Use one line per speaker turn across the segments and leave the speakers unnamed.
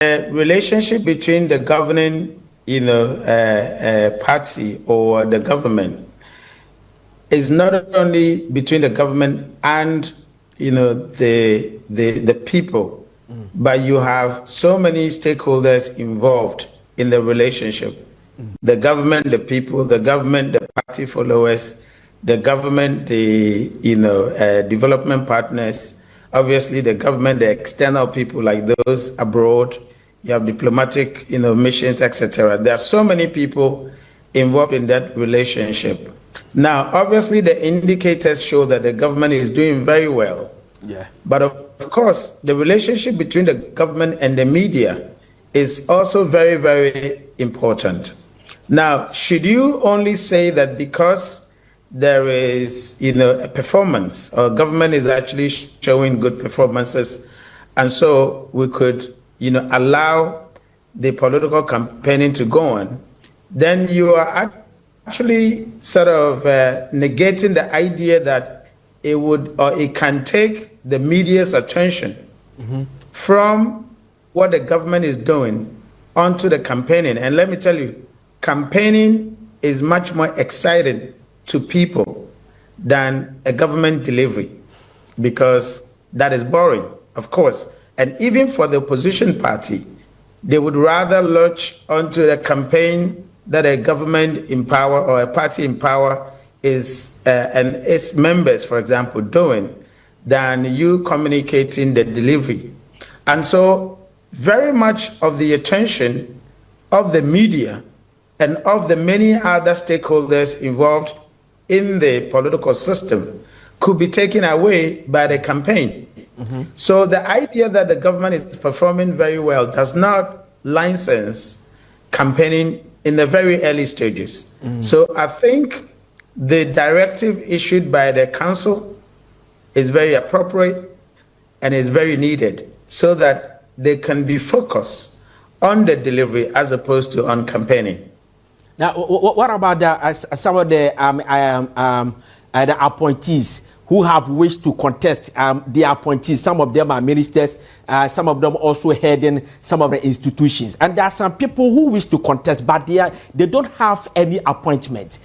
relationship between the governing, party or the government is not only between the government and the people, but you have so many stakeholders involved in the relationship. The government, the people, the government, the party followers, the government, the development partners, obviously the government, the external people like those abroad. You have diplomatic missions, etc. There are so many people involved in that relationship. Now, obviously, the indicators show that the government is doing very well.
Yeah.
But of course, the relationship between the government and the media is also very, very important. Now, should you only say that because there is, a performance, or government is actually showing good performances, and so we could, allow the political campaigning to go on, then you are actually sort of negating the idea that it would, or it can take the media's attention from what the government is doing onto the campaigning. And let me tell you, campaigning is much more exciting to people than a government delivery, because that is boring, of course. And even for the opposition party, they would rather launch onto the campaign that a government in power or a party in power is and its members, for example, doing, than you communicating the delivery. And so very much of the attention of the media and of the many other stakeholders involved in the political system could be taken away by the campaign. So the idea that the government is performing very well does not license campaigning in the very early stages. So I think the directive issued by the council is very appropriate and is very needed, so that they can be focused on the delivery as opposed to on campaigning.
Now, what about some of the appointees who have wished to contest the appointees? Some of them are ministers, some of them also heading some of the institutions. And there are some people who wish to contest, but they don't have any appointment.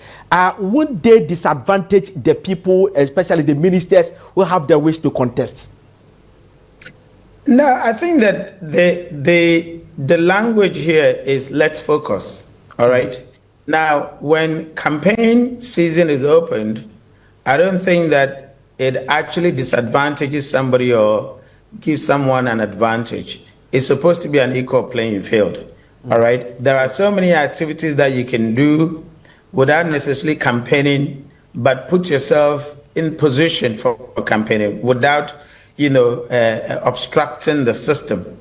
Wouldn't they disadvantage the people, especially the ministers who have the wish to contest?
No, I think that the language here is let's focus, all right? Now, when campaign season is opened, I don't think that it actually disadvantages somebody or gives someone an advantage. It's supposed to be an equal playing field, all right? There are so many activities that you can do without necessarily campaigning, but put yourself in position for campaigning without, obstructing the system.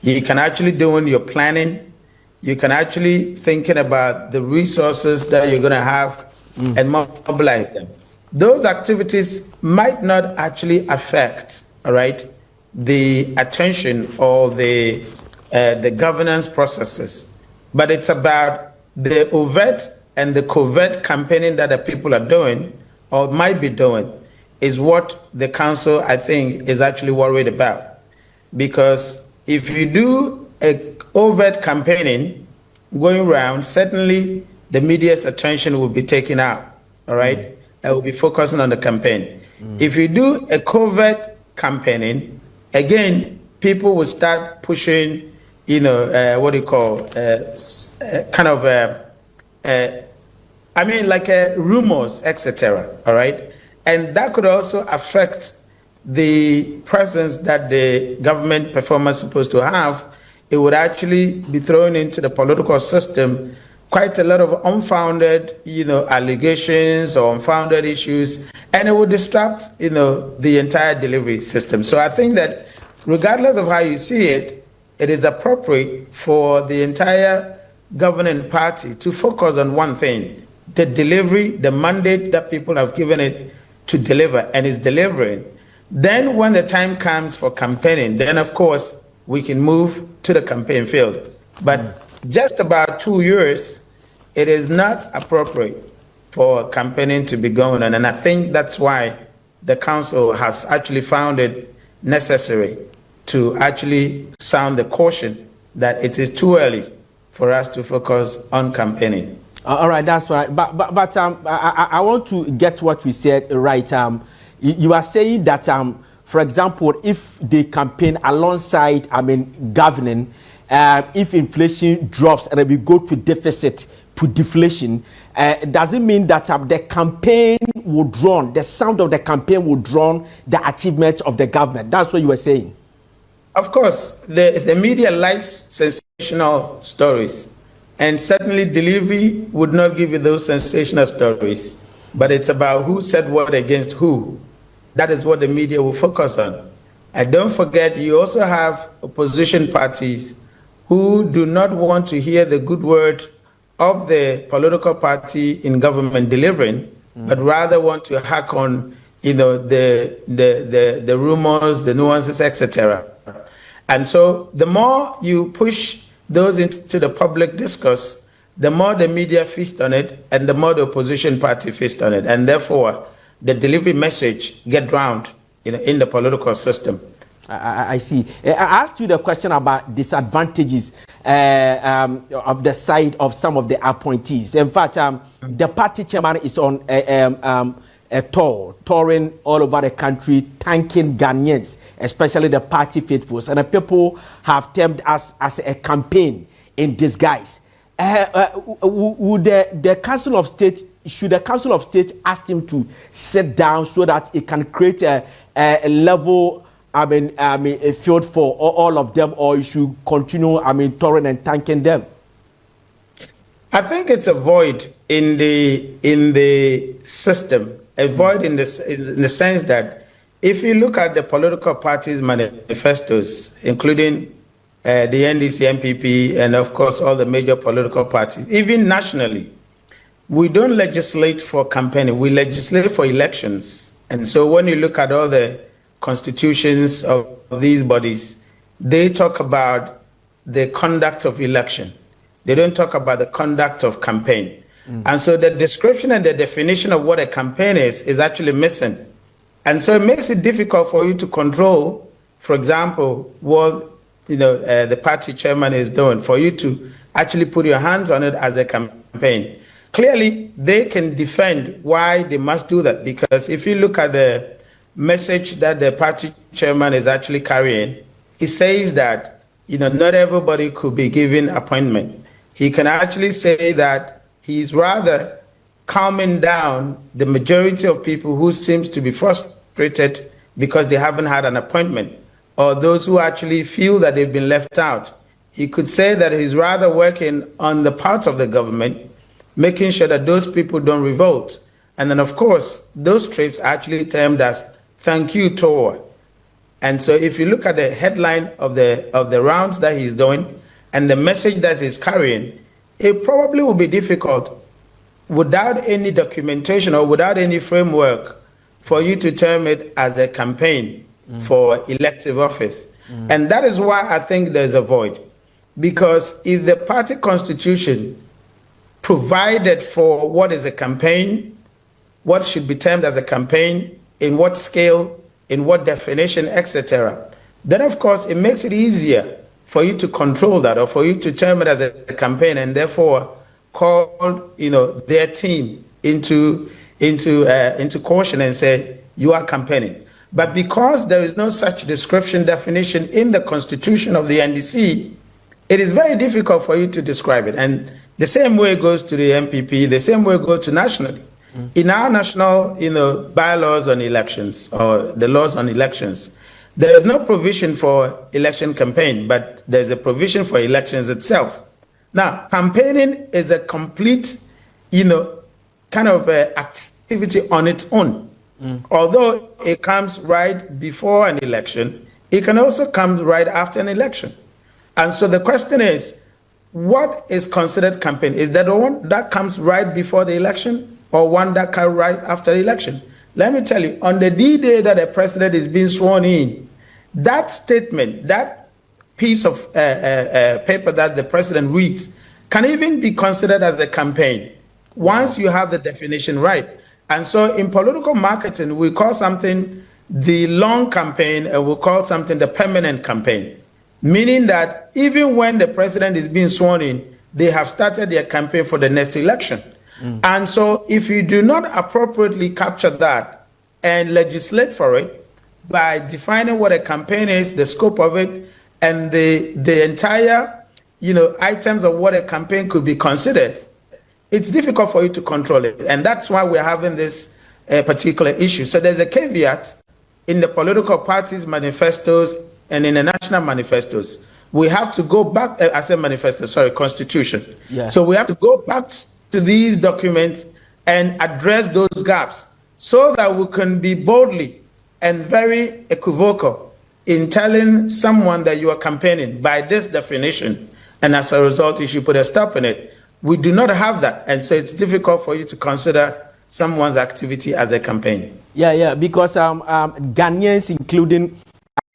You can actually do your planning. You can actually thinking about the resources that you're going to have and mobilize them. Those activities might not actually affect, all right, the attention or the governance processes, but it's about the overt and the covert campaigning that the people are doing or might be doing is what the council, I think, is actually worried about. Because if you do a overt campaigning going around, certainly the media's attention will be taken out, all right? I will be focusing on the campaign. If you do a covert campaigning, again, people will start pushing, what do you call, rumors, etc. All right, and that could also affect the presence that the government performance is supposed to have. It would actually be thrown into the political system quite a lot of unfounded, allegations or unfounded issues, and it would disrupt, the entire delivery system. So I think that regardless of how you see it, it is appropriate for the entire governing party to focus on one thing, the delivery, the mandate that people have given it to deliver, and is delivering. Then when the time comes for campaigning, then of course we can move to the campaign field. But just about 2 years, it is not appropriate for campaigning to be going on. And I think that's why the council has actually found it necessary to actually sound the caution that it is too early for us to focus on campaigning.
All right, that's right. But I want to get what we said right. You are saying that for example, if they campaign alongside, governing, if inflation drops and we go to deficit to deflation, does it mean that the campaign will drown, the sound of the campaign will drown the achievement of the government? That's what you were saying.
Of course, the media likes sensational stories, and certainly delivery would not give you those sensational stories, but it's about who said what against who. That is what the media will focus on. And don't forget, you also have opposition parties who do not want to hear the good word of the political party in government delivering, but rather want to hack on, the rumors, the nuances, etc. And so the more you push those into the public discourse, the more the media feast on it, and the more the opposition party feast on it, and therefore the delivery message get drowned in the political system.
I see. I asked you the question about disadvantages of the side of some of the appointees. In fact, the party chairman is on a tour, touring all over the country, thanking Ghanaians, especially the party faithfuls. And the people have termed us as a campaign in disguise. Would the Council of State, should the Council of State ask him to sit down so that it can create a level, a field for all of them, or you should continue, touring and thanking them?
I think it's a void in the system, a void in the sense that if you look at the political parties' manifestos, including the NDC, MPP, and of course all the major political parties, even nationally, we don't legislate for campaigning, we legislate for elections. And so when you look at all the constitutions of these bodies, they talk about the conduct of election. They don't talk about the conduct of campaign. And so the description and the definition of what a campaign is actually missing. And so it makes it difficult for you to control, for example, what the party chairman is doing, for you to actually put your hands on it as a campaign. Clearly, they can defend why they must do that, because if you look at the message that the party chairman is actually carrying, he says that not everybody could be given appointment. He can actually say that he's rather calming down the majority of people who seems to be frustrated because they haven't had an appointment, or those who actually feel that they've been left out. He could say that he's rather working on the part of the government, making sure that those people don't revolt. And then, of course, those trips are actually termed as thank you tour. And so if you look at the headline of the rounds that he's doing and the message that he's carrying, it probably will be difficult without any documentation or without any framework for you to term it as a campaign for elective office. And that is why I think there's a void. Because if the party constitution provided for what is a campaign, what should be termed as a campaign, in what scale, in what definition, etc., then of course it makes it easier for you to control that, or for you to term it as a campaign, and therefore call their team into caution and say you are campaigning. But because there is no such description definition in the constitution of the NDC, it is very difficult for you to describe it. And the same way goes to the MPP, the same way goes to nationally. In our national bylaws on elections, or the laws on elections, there is no provision for election campaign, but there's a provision for elections itself. Now, campaigning is a complete, kind of activity on its own. Although it comes right before an election, it can also come right after an election. And so the question is, what is considered campaign? Is that the one that comes right before the election, or one that comes right after the election? Let me tell you, on the D-Day that the president is being sworn in, that statement, that piece of paper that the president reads, can even be considered as a campaign once you have the definition right. And so in political marketing, we call something the long campaign, and we call something the permanent campaign. meaning that even when the president is being sworn in, they have started their campaign for the next election. And so if you do not appropriately capture that and legislate for it by defining what a campaign is, the scope of it, and the entire, items of what a campaign could be considered, it's difficult for you to control it. And that's why we're having this particular issue. So there's a caveat in the political parties' manifestos and in the national manifestos. We have to go back, I said manifesto, sorry, constitution.
Yeah.
So we have to go back to these documents and address those gaps so that we can be boldly and very equivocal in telling someone that you are campaigning by this definition, and as a result, you should put a stop in it. We do not have that, and so it's difficult for you to consider someone's activity as a campaign.
Yeah, because Ghanaians, including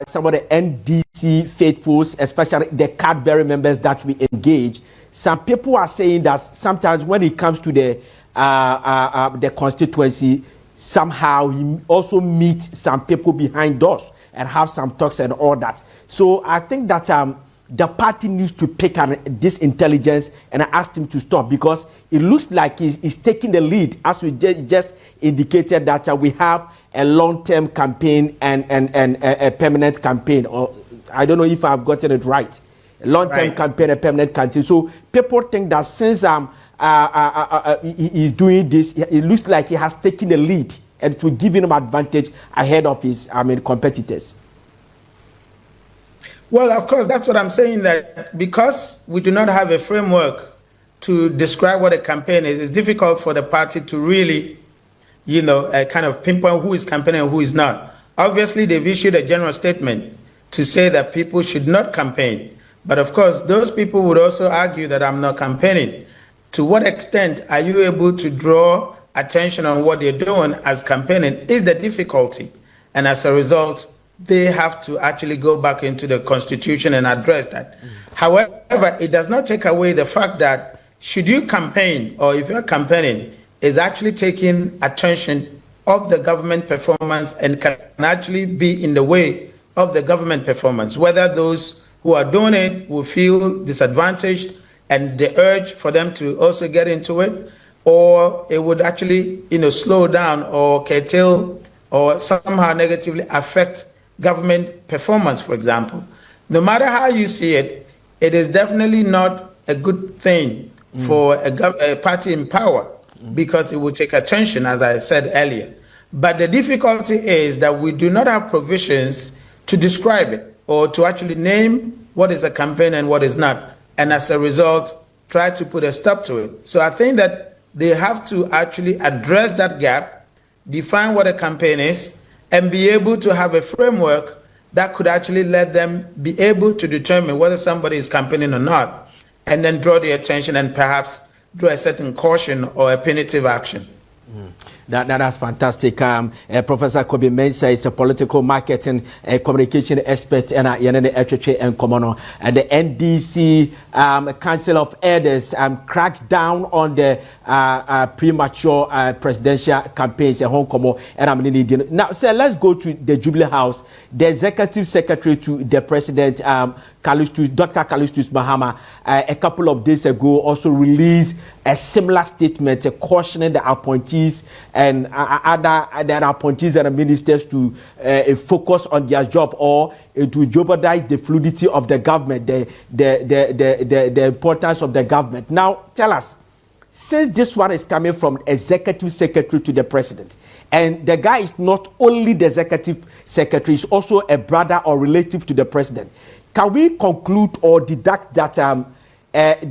some of the NDC faithfuls, especially the card-bearing members that we engage, some people are saying that sometimes when it comes to the constituency, somehow he also meets some people behind doors and have some talks and all that. So I think that the party needs to pick this intelligence, and I asked him to stop because it looks like he's taking the lead, as we just indicated that we have a long-term campaign and a permanent campaign. Or I don't know if I've gotten it right. A long-term campaign, a permanent campaign. So people think that since he's doing this, it looks like he has taken the lead and to give him advantage ahead of his competitors.
Well, of course, that's what I'm saying, that because we do not have a framework to describe what a campaign is, it's difficult for the party to really, kind of pinpoint who is campaigning and who is not. Obviously, they've issued a general statement to say that people should not campaign. But of course, those people would also argue that I'm not campaigning. To what extent are you able to draw attention on what they're doing as campaigning is the difficulty. And as a result, they have to actually go back into the constitution and address that. However, it does not take away the fact that should you campaign, or if you're campaigning, is actually taking attention of the government performance and can actually be in the way of the government performance, whether those who are doing it will feel disadvantaged and the urge for them to also get into it, or it would actually, slow down or curtail or somehow negatively affect government performance, for example. No matter how you see it, it is definitely not a good thing for a party in power because it will take attention, as I said earlier. But the difficulty is that we do not have provisions to describe it or to actually name what is a campaign and what is not. And as a result, try to put a stop to it. So I think that they have to actually address that gap, define what a campaign is, and be able to have a framework that could actually let them be able to determine whether somebody is campaigning or not, and then draw the attention and perhaps draw a certain caution or a punitive action.
That's fantastic. Professor Kobe Mensah is a political marketing communication expert and the NDC Council of Elders cracked down on the premature presidential campaigns at Hong Kong. Now, sir, let's go to the Jubilee House. The executive secretary to the president, Dr. Callistus Mahama, a couple of days ago also released a similar statement cautioning the appointees and other appointees and ministers to focus on their job or to jeopardize the fluidity of the government, the importance of the government. Now, tell us, since this one is coming from executive secretary to the president, and the guy is not only the executive secretary, he's also a brother or relative to the president, can we conclude or deduct that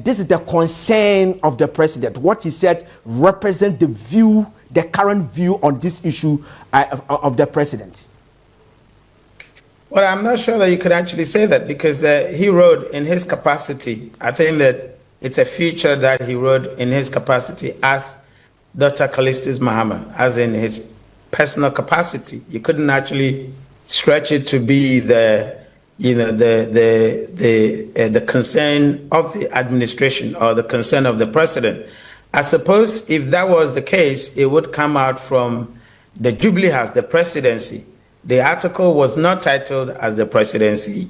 this is the concern of the president? What he said represents the current view on this issue of the president?
Well, I'm not sure that you could actually say that because he wrote in his capacity. I think that it's a feature that he wrote in his capacity as Dr. Callistus Mahama, as in his personal capacity. You couldn't actually stretch it to be the concern of the administration or the concern of the president. I suppose if that was the case, it would come out from the Jubilee House, the presidency. The article was not titled as the presidency,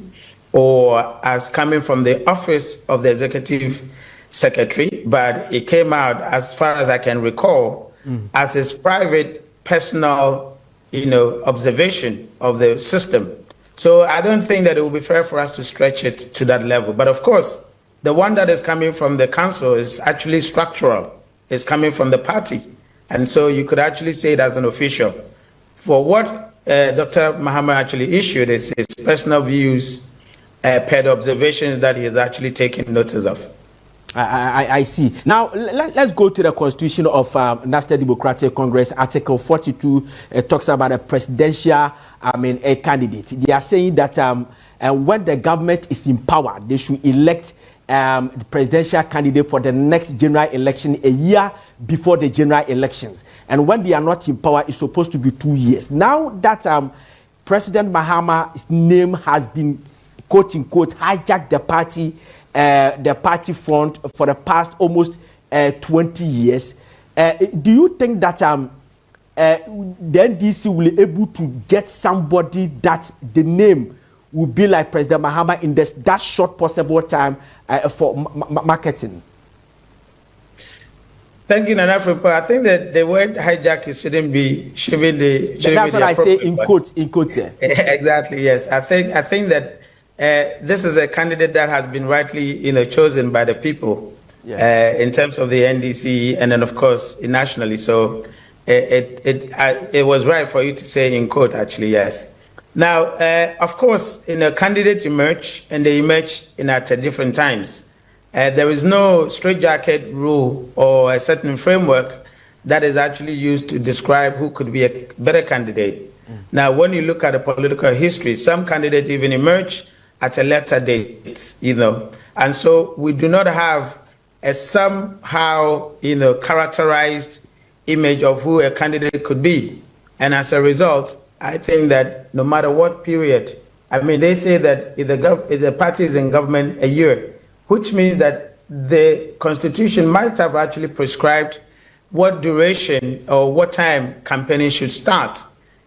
or as coming from the office of the executive secretary, but it came out, as far as I can recall, as his private, personal, observation of the system. So I don't think that it will be fair for us to stretch it to that level. But of course, the one that is coming from the council is actually structural. It's coming from the party. And so you could actually say it as an official. For what Dr. Mahama actually issued is his personal views per the observations that he has actually taken notice of.
I see. Now, let's go to the constitution of National Democratic Congress. Article 42 talks about a presidential a candidate. They are saying that when the government is in power, they should elect the presidential candidate for the next general election a year before the general elections. And when they are not in power, it's supposed to be 2 years. Now that President Mahama's name has been, quote unquote, hijacked the party front for the past almost 20 years. Do you think that the NDC will be able to get somebody that the name will be like President Mahama in that short possible time for marketing?
Thank you, Nana Frimpong. I think that the word hijack shouldn't be
That's what I say in quotes.
Exactly. Yes. I think that this is a candidate that has been rightly, chosen by the people, in terms of the NDC and then, of course, nationally. So it was right for you to say in quote, actually, yes. Now, of course, candidates emerge, and they emerge at different times. There is no straitjacket rule or a certain framework that is actually used to describe who could be a better candidate. Now, when you look at the political history, some candidates even emerge at a later date, and so we do not have a somehow, characterized image of who a candidate could be. And as a result, I think that no matter what period, they say that if the party is in government a year, which means that the constitution might have actually prescribed what duration or what time campaigning should start.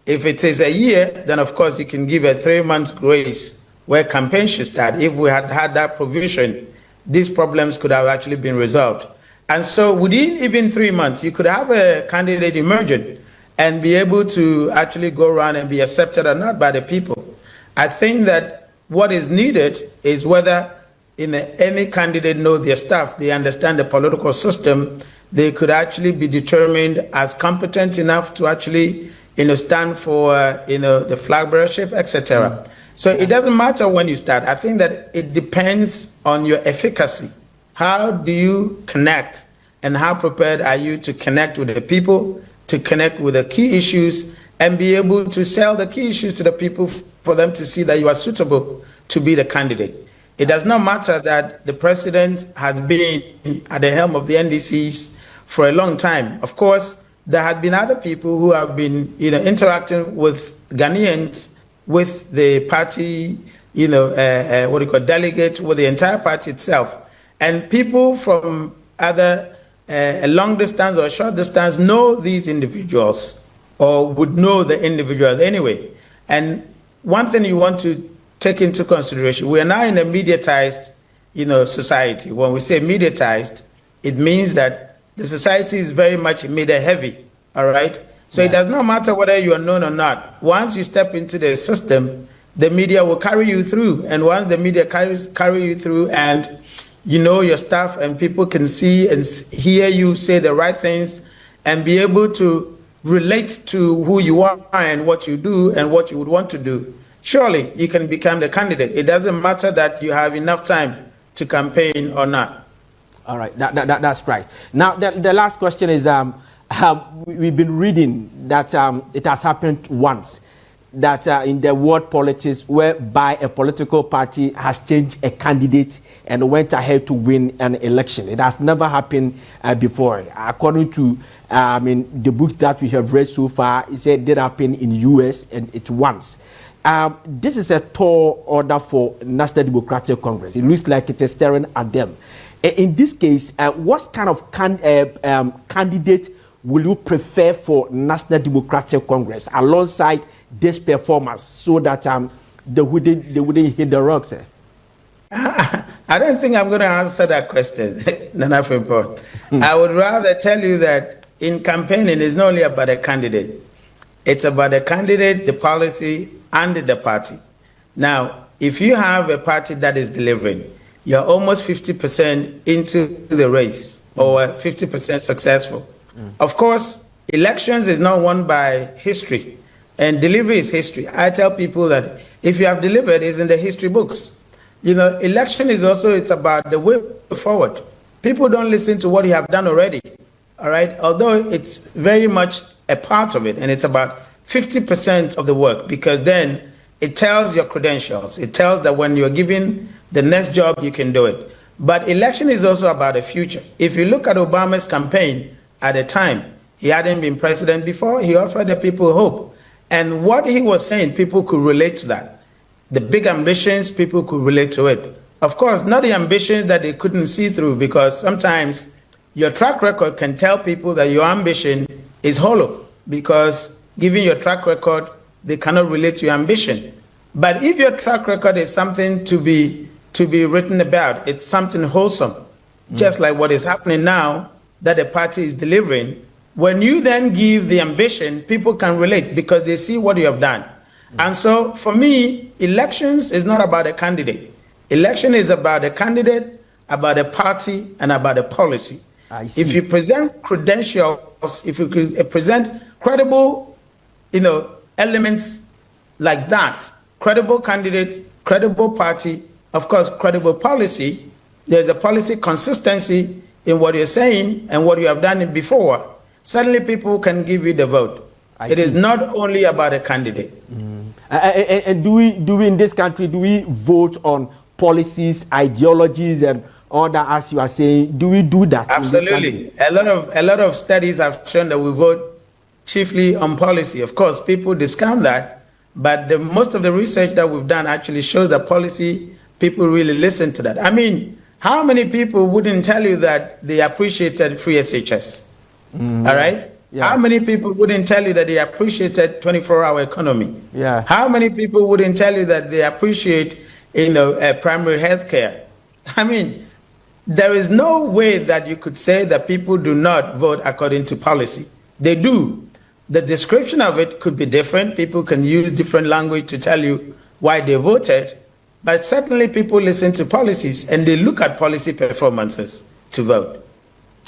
If it is a year, then of course you can give a 3-month grace where campaign should start. If we had had that provision, these problems could have actually been resolved. And so within even 3 months, you could have a candidate emerging and be able to actually go around and be accepted or not by the people. I think that what is needed is whether any candidate know their stuff, they understand the political system, they could actually be determined as competent enough to actually stand for the flag bearership, etc. So it doesn't matter when you start. I think that it depends on your efficacy. How do you connect, and how prepared are you to connect with the people, to connect with the key issues, and be able to sell the key issues to the people for them to see that you are suitable to be the candidate. It does not matter that the president has been at the helm of the NDCs for a long time. Of course, there have been other people who have been interacting with Ghanaians, with the party, delegate, with the entire party itself. And people from either a long distance or a short distance know these individuals, or would know the individuals anyway. And one thing you want to take into consideration, we are now in a mediatized, society. When we say mediatized, it means that the society is very much media heavy, all right? So it does not matter whether you are known or not. Once you step into the system, the media will carry you through. And once the media carry you through, and you know your stuff, and people can see and hear you say the right things and be able to relate to who you are and what you do and what you would want to do, surely you can become the candidate. It doesn't matter that you have enough time to campaign or not.
All right, that's right. Now, the last question is, we've been reading that it has happened once, that in the world politics, whereby a political party has changed a candidate and went ahead to win an election. It has never happened before. According to the books that we have read so far, it said it did happen in the US, and it once. This is a tall order for National Democratic Congress. It looks like it is staring at them. In this case, what kind of candidate will you prefer for National Democratic Congress alongside this performance, so that they wouldn't hit the rocks?
I don't think I'm going to answer that question, Nana Frimpong. I would rather tell you that in campaigning, it's not only about a candidate. It's about the candidate, the policy, and the party. Now, if you have a party that is delivering, you're almost 50% into the race or 50% successful. Of course, elections is not won by history, and delivery is history. I tell people that if you have delivered, it's in the history books. You know, election is also, it's about the way forward. People don't listen to what you have done already, all right? Although it's very much a part of it, and it's about 50% of the work, because then it tells your credentials. It tells that when you're given the next job, you can do it. But election is also about the future. If you look at Obama's campaign at the time, he hadn't been president before, he offered the people hope. And what he was saying, people could relate to that. The big ambitions, people could relate to it. Of course, not the ambitions that they couldn't see through, because sometimes your track record can tell people that your ambition is hollow, because given your track record, they cannot relate to your ambition. But if your track record is something to be written about, it's something wholesome, just like what is happening now that the party is delivering. When you then give the ambition, people can relate because they see what you have done. And so for me, elections is not about a candidate. Election is about a candidate, about a party, and about a policy. If you present credentials, if you present credible, elements like that, credible candidate, credible party, of course, credible policy, there's a policy consistency in what you're saying and what you have done before, suddenly people can give you the vote. It is not only about a candidate.
And do we in this country, do we vote on policies, ideologies, and all that, as you are saying? Do we do that?
Absolutely. A lot of studies have shown that we vote chiefly on policy. Of course, people discount that, but most of the research that we've done actually shows that policy, people really listen to that. I mean, how many people wouldn't tell you that they appreciated free SHS? All right? Yeah. How many people wouldn't tell you that they appreciated 24-hour economy?
Yeah.
How many people wouldn't tell you that they appreciate, primary health care? I mean, there is no way that you could say that people do not vote according to policy. They do. The description of it could be different. People can use different language to tell you why they voted, but certainly people listen to policies and they look at policy performances to vote.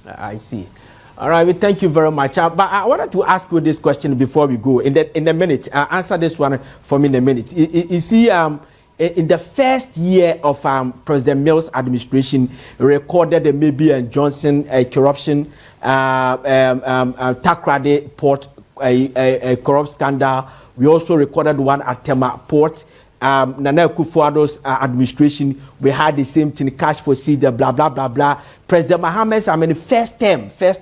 I see. All right, well, thank you very much. But I wanted to ask you this question before we go. In a minute, answer this one for me in a minute. You see, in the first year of President Mills' administration, recorded the Maybe and Johnson corruption, Takrady Port a corrupt scandal. We also recorded one at Tema Port. Nana Akufo-Addo's administration, we had the same thing, cash for seed, blah, blah, blah, blah. President Mahama's, first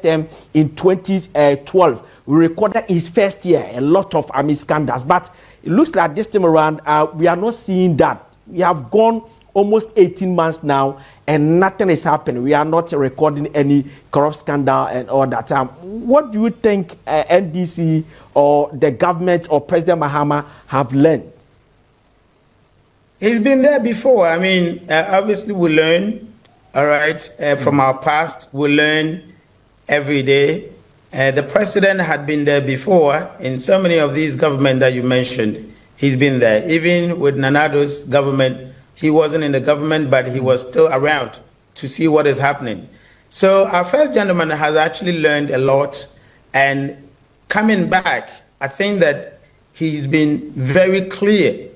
term in 2012, we recorded his first year, a lot of scandals. But it looks like this time around, we are not seeing that. We have gone almost 18 months now, and nothing is happening. We are not recording any corrupt scandal and all that. What do you think NDC or the government or President Mahama have learned?
He's been there before. Obviously we learn, all right, from our past. We learn every day. The president had been there before in so many of these governments that you mentioned. He's been there. Even with Nanado's government, he wasn't in the government, but he was still around to see what is happening. So our first gentleman has actually learned a lot. And coming back, I think that he's been very clear.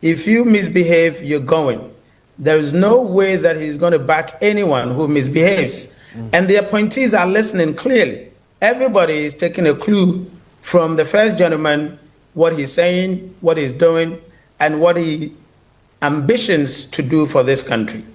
If you misbehave, you're going. There is no way that he's going to back anyone who misbehaves. And the appointees are listening clearly. Everybody is taking a clue from the first gentleman, what he's saying, what he's doing, and what he ambitions to do for this country.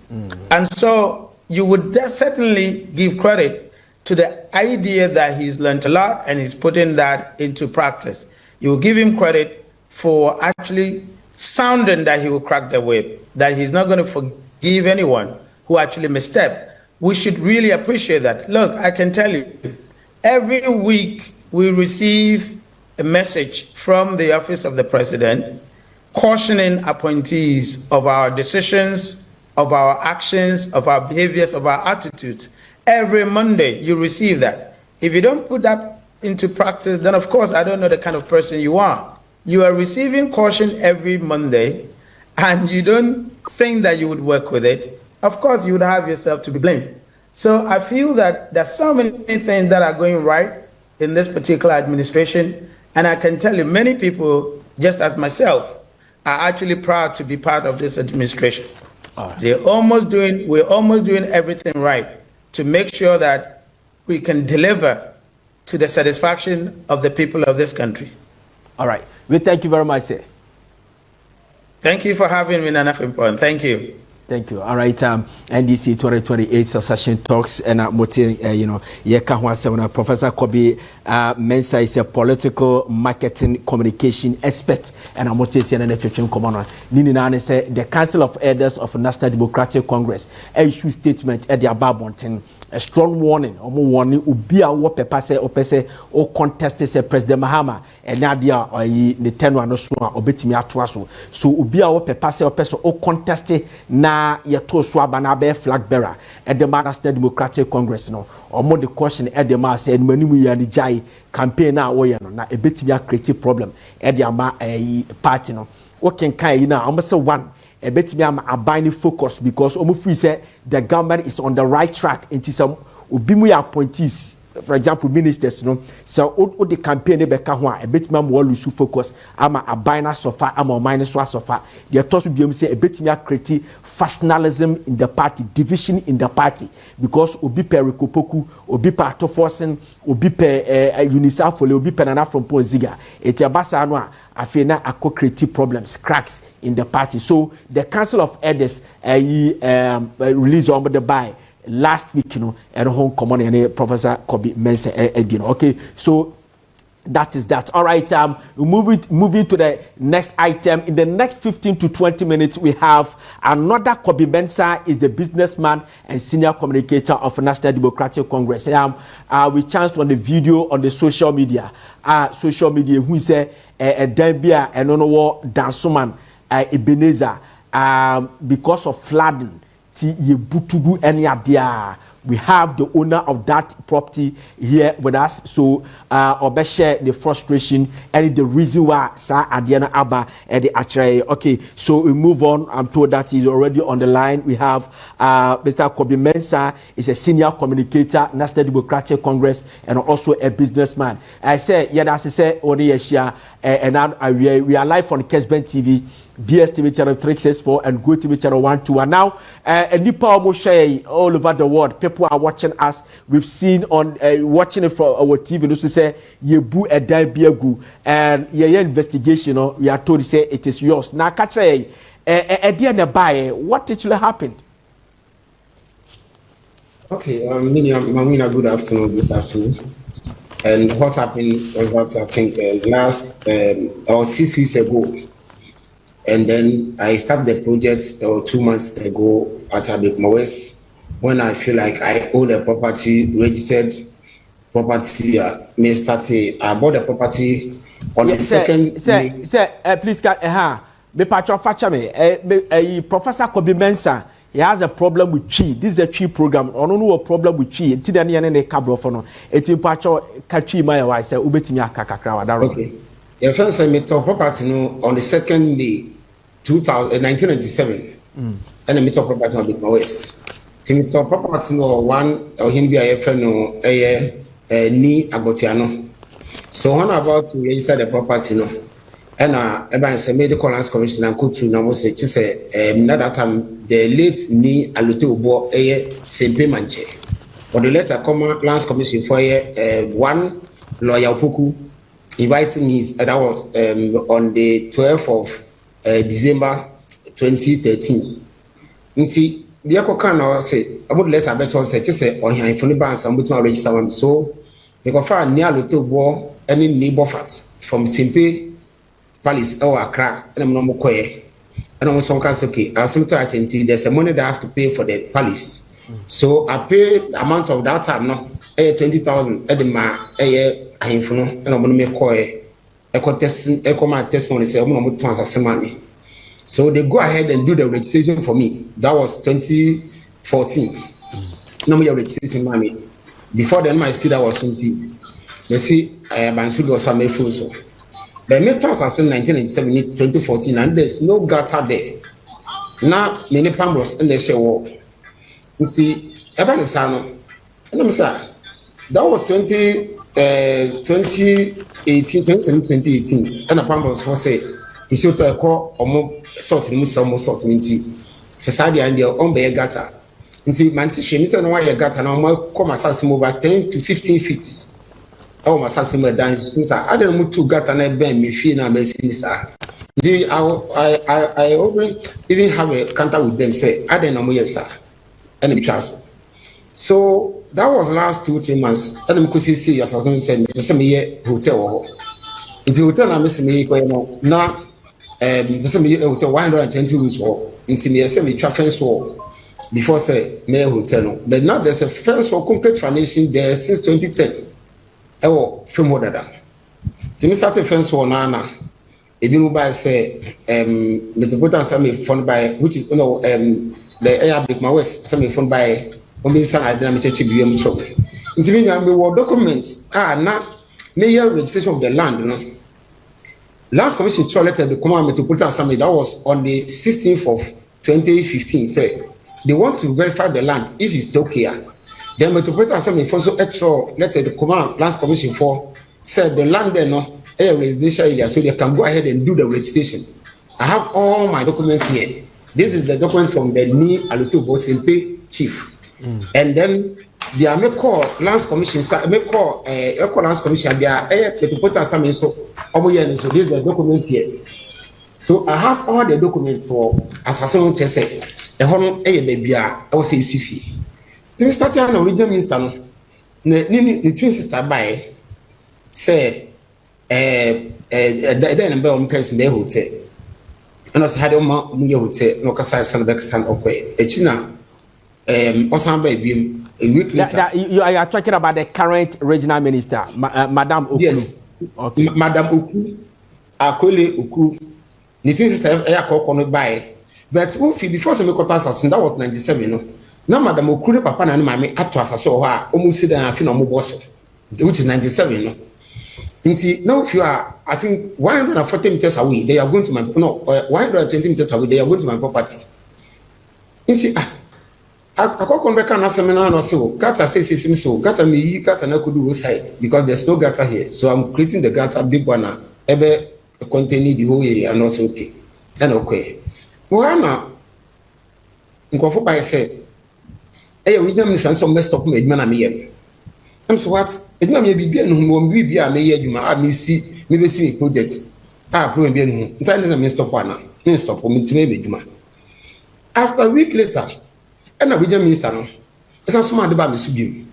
And so you would certainly give credit to the idea that he's learned a lot and he's putting that into practice. You will give him credit for actually sounding that he will crack the whip, that he's not going to forgive anyone who actually misstep. We should really appreciate that. Look, I can tell you, every week we receive a message from the office of the president cautioning appointees of our decisions of our actions, of our behaviors, of our attitudes. Every Monday, you receive that. If you don't put that into practice, then of course, I don't know the kind of person you are. You are receiving caution every Monday, and you don't think that you would work with it. Of course, you would have yourself to be blamed. So I feel that there's so many things that are going right in this particular administration, and I can tell you many people, just as myself, are actually proud to be part of this administration. Right. We're almost doing everything right to make sure that we can deliver to the satisfaction of the people of this country.
All right. We thank you very much, sir.
Thank you for having me, Nana Frimpong. Thank you.
Thank you. All right. NDC 2028 session talks and Professor Kobi Mensah is a political marketing communication expert and I'm say the Council of Elders of National Democratic Congress issue statement at the Ababontin. A strong warning. Warning. Ubia wo pepase opese o contest se President Mahama and nadia the 10 no so obetimi atoa so. So ubia wo pepase opese o contest na yeto so abana be flag bearer at the National Democratic Congress no. Omo the caution at the ma say manimu ya ni jai campaign na wo ye no na ebetimi create problem at the ama party no. O ken kan yi na omo say one a bit me am abiding focus because free say the government is on the right track into some ubimu appointees, for example, ministers, so the campaign be a bit me am lose focus. I'm a abiding so far, I'm a minus so far. The thoughts will be say a bit me create factionalism in the party, division in the party because obi per Kopoku, obi per Toforsen, obi per Unisaf, obi per Nana from Ponziga. It's a basa noa. I feel now creative problems, cracks in the party. So the Council of Elders released on the buy last week, and home common and Professor Kobi Mensah, okay. So that is that. All right. Moving to the next item. In the next 15 to 20 minutes, we have another Kobi Mensah is the businessman and senior communicator of National Democratic Congress. We chanced on the video on the social media. Who say a Dambia and no Dansoman Ebenezer because of flooding. Ye butugu any idea. We have the owner of that property here with us, so I'll share the frustration and the reason why Sir Adiana Abba and the Achray. Okay, so we move on. I'm told that he's already on the line. We have Mr. Kobi Mensah is a senior communicator, National Democratic Congress, and also a businessman. I say, yeah, that's I say, only a share, and we are live on Kesben TV. DSTV channel 364 and Go TV channel 121. Now, Nipa almost all over the world. People are watching us. We've seen on watching it from our TV. We say Yebu Edai Biagu and your investigation. We are told to say it is yours. Now, catch a buy. What actually happened?
Okay, Mamina, good afternoon. This afternoon. And what happened was that I think last or 6 weeks ago. And then I started the project 2 months ago at Abekmawes when I feel like I own a property, registered property. I bought the property on the second.
Sir, please, me patron me. Professor Kobi Mensah, he has a problem with tree. This is a tree program. I don't know a problem with tree. It's the ne cabro for no. It's in patron catchy my wife. Say ubetimi akakakra.
Okay. The first I met property on the second day. 1997 and the meter property on Big West. Timito property no one or him be a friend no ni agotiano. So when about to register the property no and everybody say medical lands commission and go to now say just say that time the late ni alote ubo sempe manche. But the letter come lands commission for one lawyer Puku invited me that was on the 12th of December 2013. You see, the Akokano say about letter better say just say on here in banks and to register one. So they go far near the war any neighbor facts from Simpe Palace or Accra and I'm no more and almost some case okay. As some to attend, there's a money that I have to pay for the palace. So I pay the amount of that time no 20,000 at the ma and I'm gonna make a contesting my testimony say I'm not to answer money. So they go ahead and do the registration for me. That was 2014. No more registration, mommy. Before then, my seed was 20. They say I am answered or some full so. The metals are in 1997, 2014, and there's no gutter there. Now, many pambos in the show. You see, Ebanisano, and I'm sorry, that was 2018, 2018, and a pambos for say, he should call or more sort of sort of society and your own bear gutter. And see, Manchester, you know why you got an almost come assassin over 10 to 15 feet. Oh, my assassin dance since I don't know to got an bend me feel now, Messi, sir. I even have a counter with them, say, I don't know, yes, sir. And I'm trust. So that was last 2-3 months. And I'm going to see, as I was going to say, the hotel. It's a hotel, I'm missing me, now, hotel 120 rooms or in Simia semi traffic wall before say mayor hotel. But now there's a first or complete foundation there since 2010. Oh, film order that. Timmy started fence wall nana. If you by say Metropolitan Assembly funded by which is the air big my west assembly funded by only some dynamic BM trouble. It's mean we documents now mayor registration of the land, you know. Last commission letter the Command Metropolitan Assembly that was on the 16th of 2015 said they want to verify the land if it's okay. The Metropolitan Assembly also extra letter the Command last commission for said the land there no residential area so they can go ahead and do the registration. I have all my documents here. This is the document from the Ni Aluto Bosimpe chief. And then they are make call lands commission make call lands commission they are Metropolitan Assembly so so this is the document here. So I have all the documents for assassin say the home baby I was say sifi. So we start here now regional minister no the twin sister by say the number of case in the hotel. And as had on my hotel no kasa san back san okwe echina osan baby a week later.
You are talking about the current regional minister, Madam Oku.
Yes, okay. Madam Oku, Akole Oku. The twin sister air call by. But before some assassin, that was 97. No, now Madam Oku, Papa and Mammy at to assassin almost sit down and feel no boss, which is 97. No, you see, now if you are, I think 140 meters away, they are going to my 120 meters away, they are going to my property. You see, I come back and seminar and say, gutter says so, gutter me, gutter no could do side because there's no gutter here. So I'm creating the gutter big one, ever containing the whole area and also okay. And okay. Well, now, in Kofopa, I said, hey, we don't miss some messed up made man. I'm so what? It may be who won't be a mayor, you might see, maybe see projects. Probably be in time to stop one, stop for me to maybe. After a week later, and a regional minister, no, as a smart about the Subium.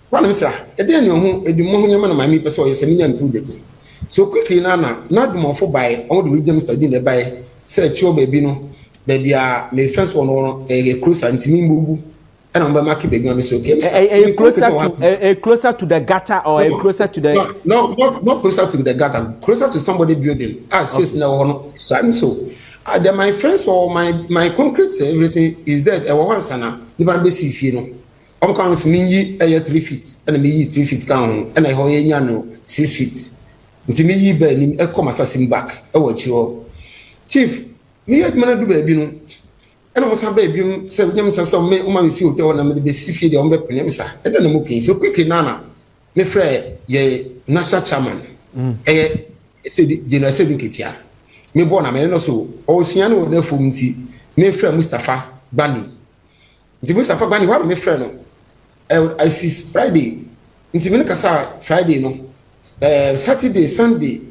One minister, a day no, a demon of my me person is a million projects. So quickly, Nana, not more for by all the regional minister didn't buy, said, Cho baby, no, baby, may first one a cruiser and Timmy Bubu, and I'm marking baby, Miss okay.
Closer to the gutter or closer to the.
Not closer to the gutter, closer to somebody building. Space now, so. Then my friends or my concrete everything is dead. I want sana. You can be see if you know. I'm coming to me 3 feet and me 3 feet down and I hold you 6 feet. Until me be I come assassin back. I watch you. Chief, me at man do baby no. And I was a baby 7 years or so. Me woman see hotel and me see feed on baby sir. I don't know okay. So quickly nana. Me friend ye national chairman. Say General Nketiah. Me born am so o suano na fo nti me friend Mustafa Bani nti Mustafa Bani wa me friend no I see Friday nti me kasa Friday no Saturday Sunday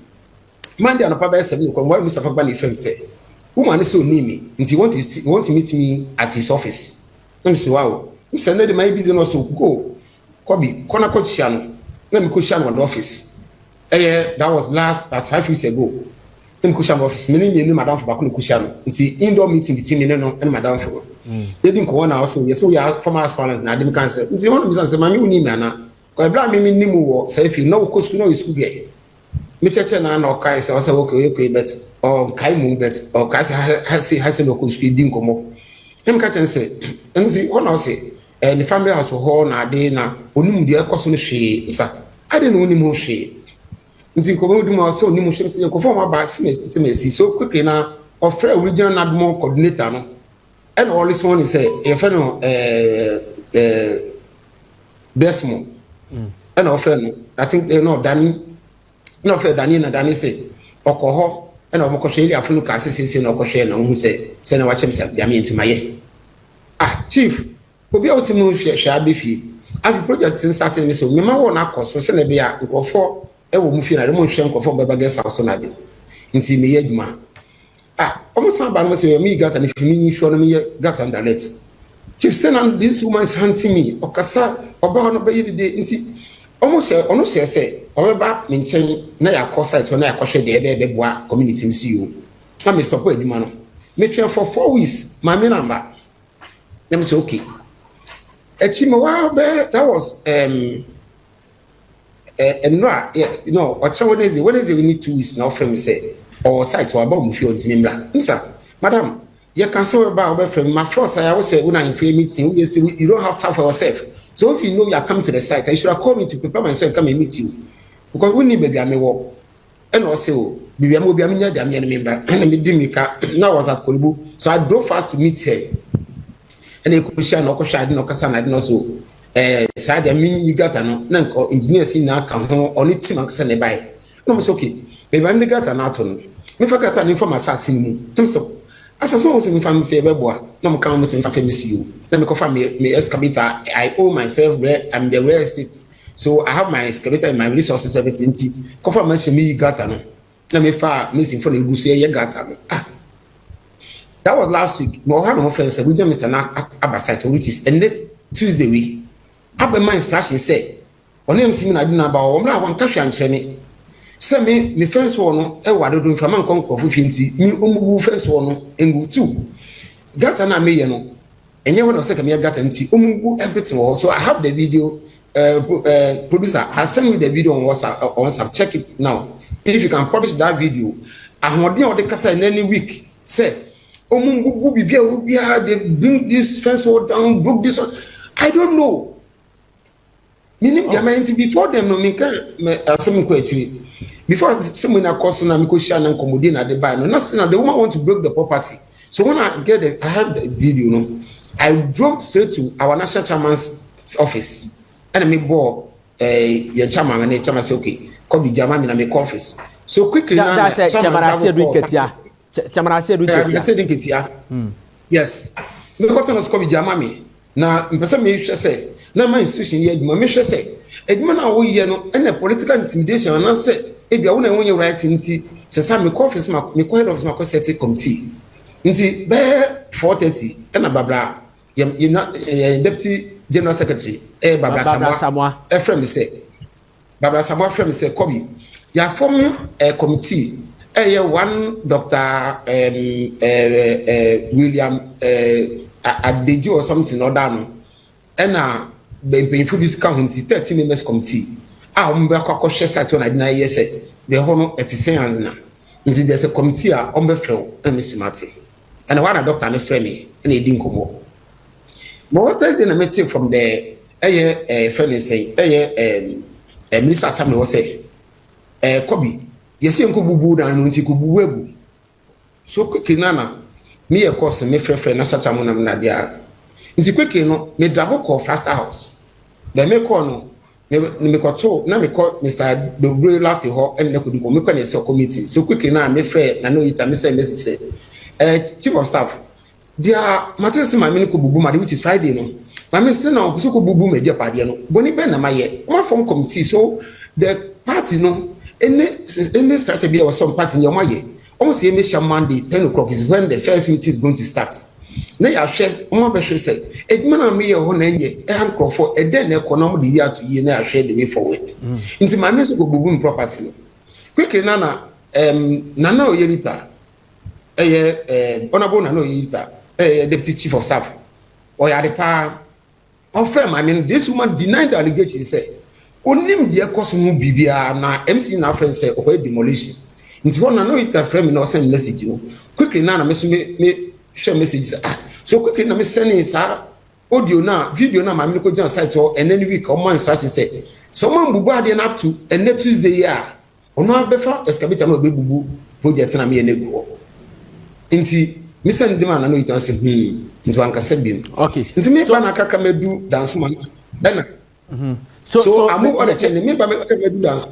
Monday and Papa 7 ko wa Mustafa Bani friend say woman so name me nti want to meet me at his office I'm so wow me say na dey my business so go kobi kona ko chia no na me ko chia no the office that was last 5 weeks ago. In Kushan office, many madam for Bakun Kushan. See indoor meeting between me and madam for. They didn't go on also. Yes, we are from us, and I didn't cancel. You want to say, Mammy, we need Mana. I blame me, Nimu, say if you know, course, we know it's good. Mr. Chen and Okai also okay, but or Kaimu bet or Casa has no conspiring como. Him catch say, and see what I say, and the family house for horn a day now, only the cosmic she, sir. I didn't know any more she. Nti ko do ma so ni mo hwem se ko form aba semesi so quickly na offer original admo coordinator no and all this one is say e fe no Desmo and offer no I think they know Danny no offer Danny na Danny say okoho and omo ko hwe afunu ka sese na okohwe na hu se na wa chem se bia me ntimaye chief obi a osi mu hwe abi fi abi project starting me so me ma wo na koso se na bia nkofo ewo mu fi na mo hwe nkofo baba get so na de nti me yaduma omo san ba no se me gata na fi mi fi no me gata ndalet chief say na this woman is hunting me okasa oba no be yide nti omo se se obeba me nchen na ya call site na ya kohwe de ebe boa community mcu na me stop aduma no me twen for 4 weeks my me number them say okay Echima that was and no, you know, or Wednesday we need 2 weeks now from say or site to about Mufi on Timimla. Sir, madam, you can say about from my first I always say when I'm in meeting, you don't have time for yourself. So if you know you are coming to the site, I should have called me to prepare myself and come and meet you. Because we need baby I may walk. And also baby I'm be a member and me Dimika now was at Kolibu. So I drove fast to meet her. And they could share no question, no Cassan, I didn't know so. Side I mean you got no Nanko engineers in now come home on it Simax and buy. No, it's okay. Baby, I'm the got an atom. If I got an inform assassin, I'm so as long as if I'm favor boy, no come if I miss you. Let me confirm me excavator. I owe myself where I'm the real estate. So I have my excavator and my resources, everything. Confirmation me got an. Let me far missing for the goose you got an. That was last week. No one offense. We just missed an abasite, which is ended Tuesday week. Abba my instruction say, on him seeing I didn't know about one cash and training. Send me first one, a water doing from Uncle Finty, me first one, and go too. Got an amazing, and you want to second me got and everything. So I have the video producer. I send me the video on WhatsApp. Check it now. If you can publish that video, I'm not doing the casa in any week. Say, they bring this first one down, broke this one. I don't know. Meaning, before them, no, me some question. Before someone a course na me share and commodine at the buy. No, nothing. The woman want to break the property. So when I had the video, no, I drove straight to our national chairman's office, and I me bought your chairman and the chairman say, okay, come be chairman in my office. So quickly,
that's chairman Asiedu Nketiah. Chairman Asiedu
Nketiah. Yes. Me got to come be chairman. Na person me say. Na my institution here adwuma me hwe say adwuma na wo ye no and political intimidation na say e bia wo na won ye right nti se sa me office ma me head office ma set committee nti be 4:30 and babla ye na deputy general secretary babla Samoa friend say babla Samoa friend say kobi ya form a committee one Dr. William Adeju or something or that and ben painful this count 30 members committee umbe akwa hwe site on adina yese the hono etisense na nti there's a committee umbe frɛ and misimati and one doctor na frɛ me na edi nkomo but what is in a meeting from the friend say minister assembly was say kobi yesi nko bubu na no nti ko bubu abu so quickly nana me e course me frɛ na chacha mo na dia nti quickly no me drabo call faster house the me call no me call to na me call Mr. Dobre lati ho and na ko me call na so committee so quickly na me frɛ na no ita me say message say chief of staff dia matese ma me ko bubu ma which is Friday no ma me say na so ko bubu me dia pade no boni be na ma ye ma form committee so the party no any strategy or some party in your maye almost a mission Monday 10 o'clock is when the first meeting is going to start. Now you share one person say edman me your own enye e han for e den economy the year to year na share the way forward into my message go boom property quickly nana nana oyelita honorable nana oyelita deputy chief of staff oyadepa offer I mean this woman denied the allegation say onim de ekoso mu bibia na MC na friend say o demolition Into one I know it a friend no send message you. Quickly now me share messages. So quickly now me sending audio now, video now my medical journal site or and any week or month instruction say someone bubu ade up to and next Tuesday year. Ono abefa excavator no be bubu project na me enego. Inti me send them and I know it answer into ankasa bim.
Okay.
Inti me plan akaka medu dance man. Then so I move on the chain. Me ba me do dance.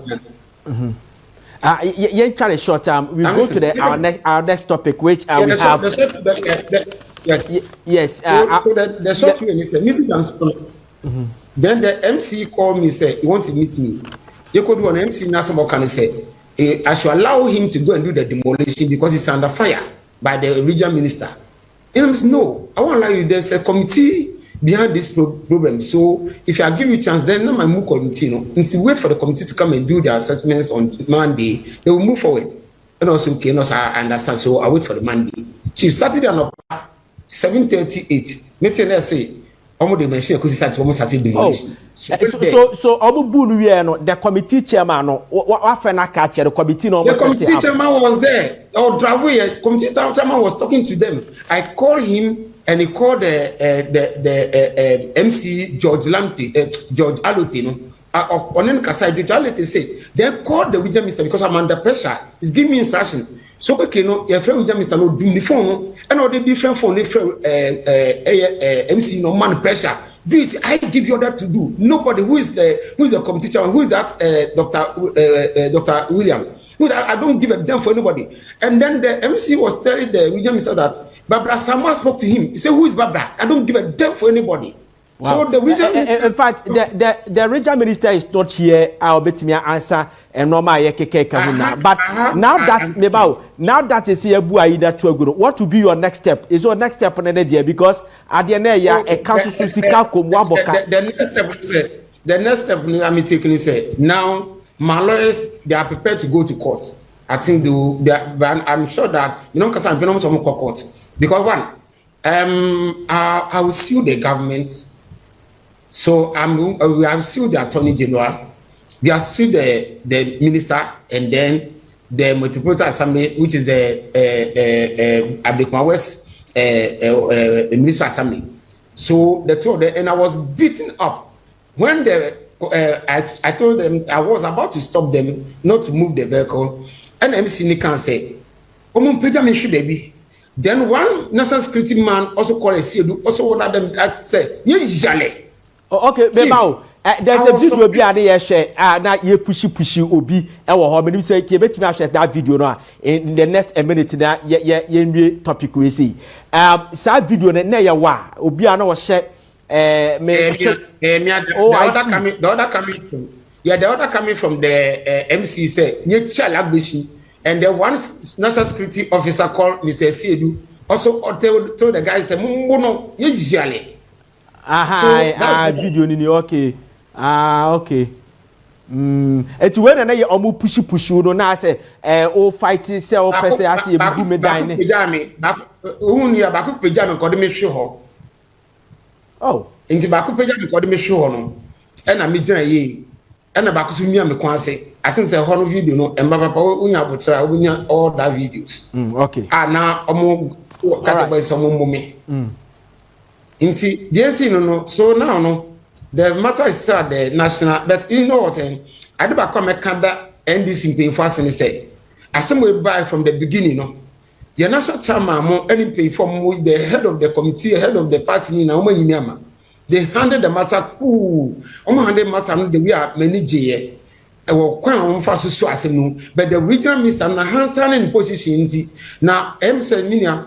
You kind of short time. We go to our next topic, which we have. Yes.
So the short way is me do dance. Then the MC called me say he want to meet me. You could do an MC Nassamo can say I should allow him to go and do the demolition because it's under fire by the regional minister. And I said, no, I won't allow you. There's a committee behind this problem. So if I give you a chance, then my move committee, until wait for the committee to come and do their assessments on Monday, they will move forward. And also, okay, no, I understand. So I wait for the Monday. Chief Saturday and 7:38. Meeting say, almost the machine because it's almost Saturday demolition.
So the committee chairman the committee
the committee chairman was there. Or the committee chairman was talking to them. I called him and he called the MC George Alotino. On any case, George say they called the regional minister because I'm under pressure. He's giving me instruction. So okay, no, if regional minister no do the phone, and all the different phone they MC no man pressure. Do it. I give you that to do. Nobody who is the committee chairman, who is that Dr. William. I don't give a damn for anybody. And then the MC was telling the regional minister that Barbara Samuel spoke to him. He said, who is Barbara? I don't give a damn for anybody.
Wow. So the regional minister, in fact, the regional minister is not here. I'll bet me answer and normal But now that is here, what will be your next step? Is your next step on the day? Because at the end of a council
the next step I'm taking is now my lawyers they are prepared to go to court. I think I'm sure that because I'm going to court because one I will sue the government. So we have sued the Attorney General, we have sued the minister, and then the Metropolitan Assembly, which is the Abekma West Municipal Assembly. So the two of them, and I was beaten up when I told them I was about to stop them not to move the vehicle, and MC Nikan said, baby. Then one national security man also called Asiedu, also ordered them said,
okay, Bemao, there's a video be a share now you pushy obi e wo ho me say ke betimi a share that video no in the next minute na ye topic we see sa video na ye wa obi a na wo share
the other coming from the MC say nye chalagbeshi and the one national security officer called Mr. Asiedu also told the guy say no ye jale.
Video ni okay. Okay. Etu when na ye omo push no na say o fight say o pese ase ebugu me dan ne.
Ohun ya ba ku peja me kode me hwe ho.
Oh.
Nti ba ku peja me kode me hwe ho no. E na me gina ye. E na ba ku so nua me kwan ase. I think say ho no video no emba papa unya botra unya all that videos.
Okay.
Na omo category some mume. Inti DNC no so now no the matter is still at the national but you know what I do back come Canada NDC pay for us and say as we buy from the beginning no the national chairman mo any pay for the head of the committee head of the party na omo yiniama they handle the matter cool omo handle matter no the we are manage here e wo kwan on fa so asem no but the regional minister na handle in position na say minia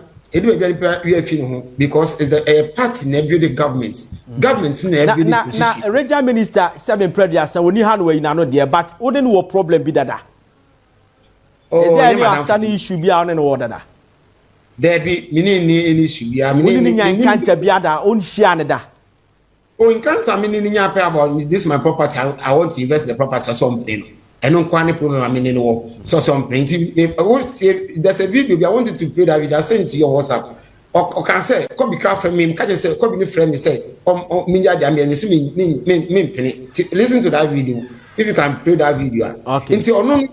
because it's the party in every government. Government in every position.
Now, regional minister, 7 previous, and when you handle no there, but wouldn't what problem be that? Is there any outstanding issue be on an order?
There be meaning any issue. I
mean, can't be other own Shianada.
Oh, in can't I mean, about this is my property. I want to invest the property or something. I don't quite problem. I mean, so something. There's a video. I wanted to play that video. I send it to your WhatsApp. Or can say, come be careful. Me, can say, come be friend. Me say, listen to that video. If you can play that video.
Okay.
Until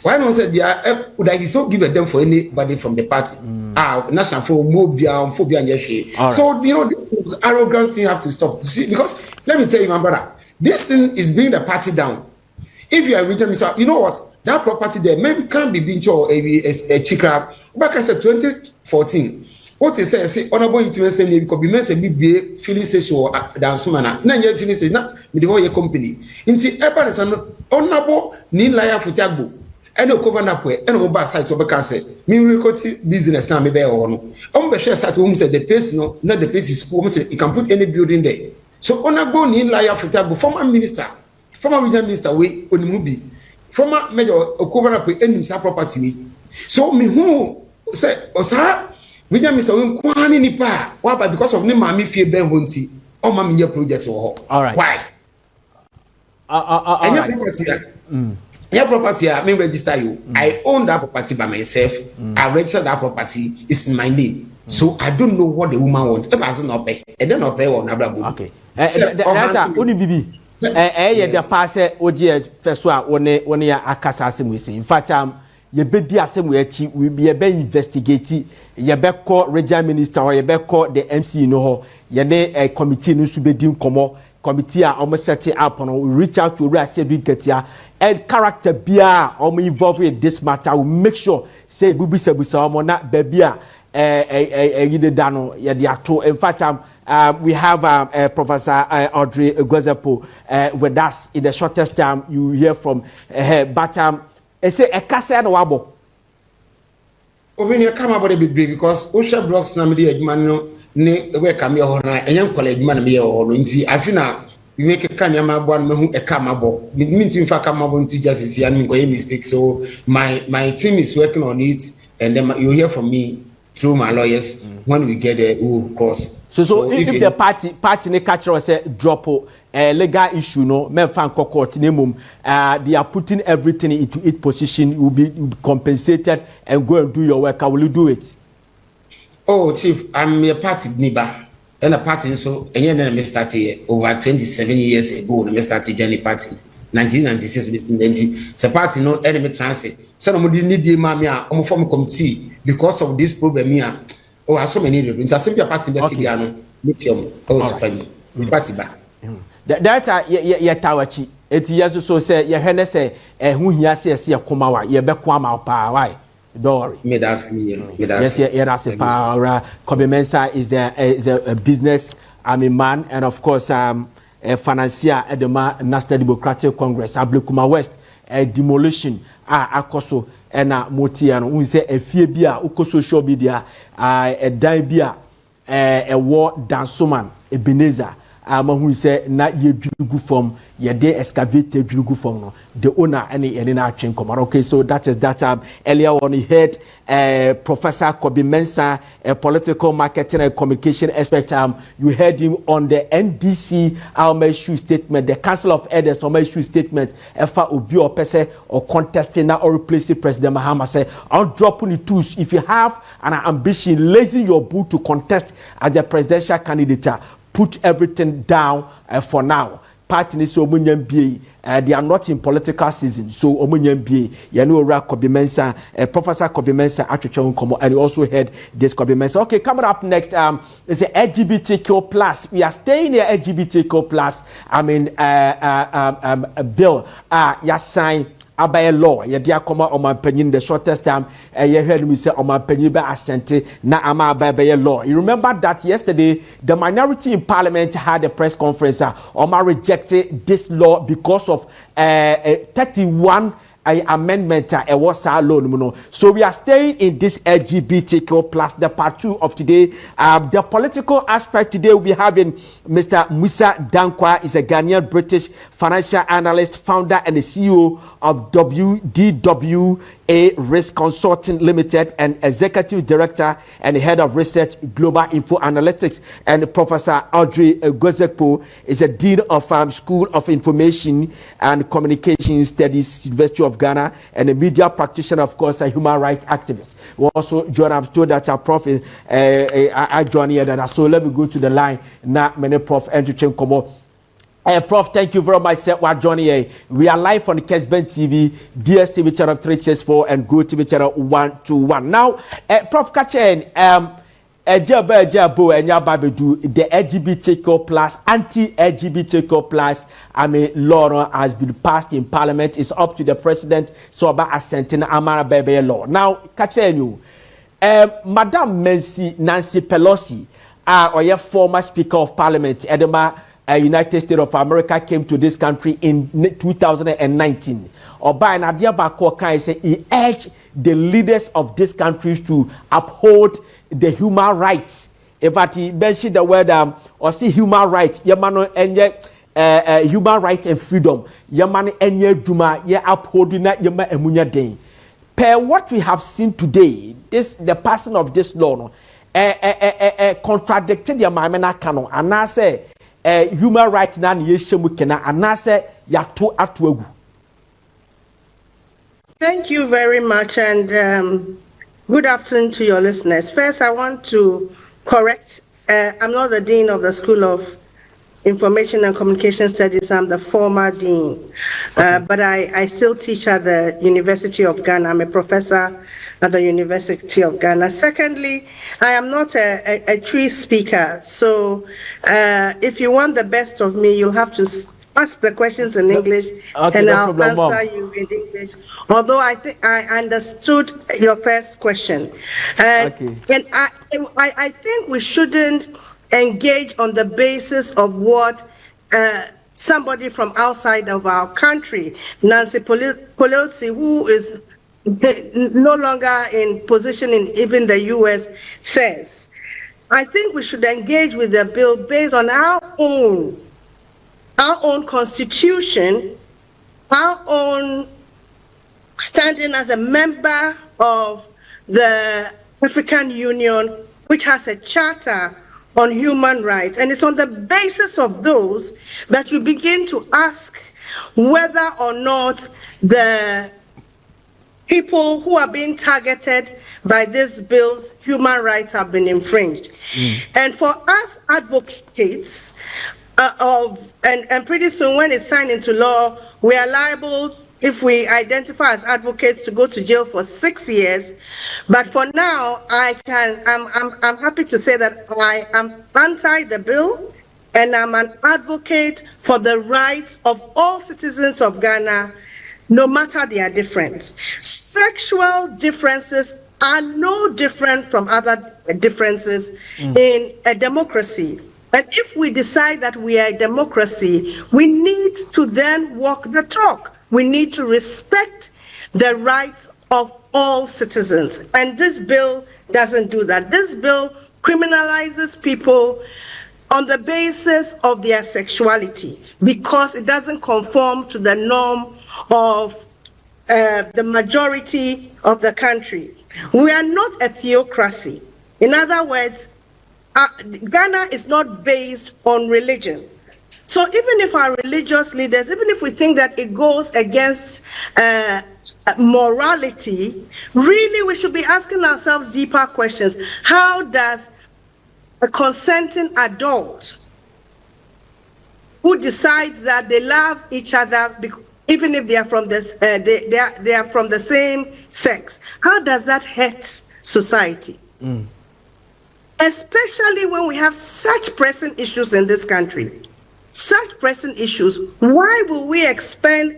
Why not say they are like it's not given them for anybody from the party? National for Mobia, Phobia, and Yeshi. So you know, this arrogant thing have to stop. See, because let me tell you, my brother, this thing is bringing the party down. If you are regional minister, you know what? That property there, men can't be being cho a chikra. Back I said 2014. What is say honorable intimacy because be mentioned be filling station or dance man. Na ye filling station na me the whole company. In see everybody is honorable ni liar for tagbo. And no cover up where and over site of a say. Me recording business now me be on. Be share site home say the place no, not the place is school. Say you can put any building there. So honorable ni liar for tagbo, former minister, former regional minister we onimubi, former major cover up with any property. So me who say osa we just miss a quantity nipa. Why? Because of the mommy fear Ben Hunty or mommy your projects or
all right.
Why? And your property, your property, I may register you. I own that property by myself. I register that property. It's in my name. So I don't know what the woman wants. It doesn't not pay. It doesn't not pay on Abraham.
Okay. That's only bibi. The pass OGS first one ya akasa we say. In fact, ye be di asem we achi we be investigate ye be call regional minister or ye be call the MC no ho ye ne committee no so be di nkomo committee a almost set up on we reach out to Asiedu Nketiah and character bia almost involved in this matter we make sure say bubi sebusa omo na baby a yide dano ye di ato. In fact we have Professor Audrey Gwezepo with us in the shortest time you hear from her, but I say a kasa no wabo.
When come about a bit because Osha blocks na me the adman ne we come here na enyan kwala adman me here nti afina we make a kanyama bon me hu e kamabo mean to in fact kamabo to just see and me go mistake. So my team is working on it and then you hear from me through my lawyers when we get there we will cross.
So if the party ne catch us say drop legal issue no men fan court mum they are putting everything into its position. You'll be compensated and go and do your work. How will you do it?
Oh chief, I'm a party neighbor and a party so and then I started over 27 years ago. I started journey party 1996 so party no enemy transit. Somebody need the mamia on form committee because of this problem here. Oh, I so many it's a simple party that Kibiano lithium party back.
Data ye tawachi eti yeso so say ye hene say hu hia say ye komawa ye be kwama pa why don't worry
me that's
yes ye that's a power Kobe-Mensah is a business man and of course a financier at the National Democratic Congress Ablekuma West demolition akoso na motiano we say a fie bia uko social media a dan bia war dansoman Ebenezer who say na ye dugu form ye de excavate dugu form no the owner any na train come. Okay, so that is that earlier on he heard Professor Kobe-Mensah, a political marketing and communication expert. You heard him on the NDC issue statement, the Council of Elders issue statement. If obi or person or contesting or replacing President Mahama say I'll drop on the tools if you have an ambition, lazy your boot to contest as a presidential candidate. Put everything down for now. Party is so they are not in political season. So Omunyembi, Yanura Kobe-Mensah, Professor Kobe-Mensah actually and you also heard this Kobe-Mensah. Okay, coming up next is the LGBTQ plus. We are staying here LGBTQ plus. I mean bill sign Abaye law, ye dia koma omanpanyin the shortest time, ye heard me say omanpanyin be Asante na ama Abaye law. You remember that yesterday the minority in parliament had a press conference. Oma rejected this law because of 31 amendment was alone. So we are staying in this LGBTQ plus the part 2 of today. The political aspect today we'll be having Mr. Musa Dankwa is a Ghanaian British financial analyst, founder and the CEO of WDWA Risk Consulting Limited and executive director and head of research global info analytics. And Professor Audrey Gwezepo is a dean of School of Information and Communication Studies, University of Ghana, and a media practitioner, of course, a human rights activist. We also join. I'm told that our prof I join here. So let me go to the line now. Many prof Andrew Chenkomo. Prof, thank you very much, sir. Johnny. We are live on Kesben TV, DSTV channel 364 and Go TV channel 121. Now, Prof Kachen, the LGBTQ plus, anti-LGBTQ plus, law has been passed in Parliament. It's up to the President, so about assenting Amara Bebe law. Now, Kachen you, Madam Nancy Pelosi, or your former Speaker of Parliament, Edema, United States of America, came to this country in 2019. Oba Nadia Bakoka said he urged the leaders of these countries to uphold the human rights. If he mentioned the word or see human rights, yamano enye human rights and freedom, yamano enye duma ye upholding that yama emunya den. Per what we have seen today, the passing of this law contradicted the Mamena canon, and I say human rights na yeshemu kena, and I say yato atwegu.
Thank you very much, and good afternoon to your listeners. First, I want to correct, I'm not the Dean of the School of Information and Communication Studies. I'm the former Dean, but I still teach at the University of Ghana. I'm a professor at the University of Ghana. Secondly, I am not a tree speaker, so if you want the best of me, you'll have to ask the questions in English, okay, and I'll answer you in English. Although I think I understood your first question, okay. And I think we shouldn't engage on the basis of what somebody from outside of our country, Nancy Pelosi, who is no longer in position in even the U.S., says. I think we should engage with the bill based on our own constitution, our own standing as a member of the African Union, which has a charter on human rights. And it's on the basis of those that you begin to ask whether or not the people who are being targeted by these bills, human rights have been infringed. And for us advocates, and pretty soon when it's signed into law, we are liable, if we identify as advocates, to go to jail for 6 years. But for now, I'm happy to say that I am anti the bill, and I'm an advocate for the rights of all citizens of Ghana, no matter their difference. Sexual differences are no different from other differences in a democracy. And if we decide that we are a democracy, we need to then walk the talk. We need to respect the rights of all citizens. And this bill doesn't do that. This bill criminalizes people on the basis of their sexuality because it doesn't conform to the norm of the majority of the country. We are not a theocracy. In other words, Ghana is not based on religion. So even if our religious leaders, even if we think that it goes against morality, really we should be asking ourselves deeper questions. How does a consenting adult who decides that they love each other, even if they are from this, they are from the same sex, how does that hurt society? Especially when we have such pressing issues in this country. Such pressing issues, why will we expend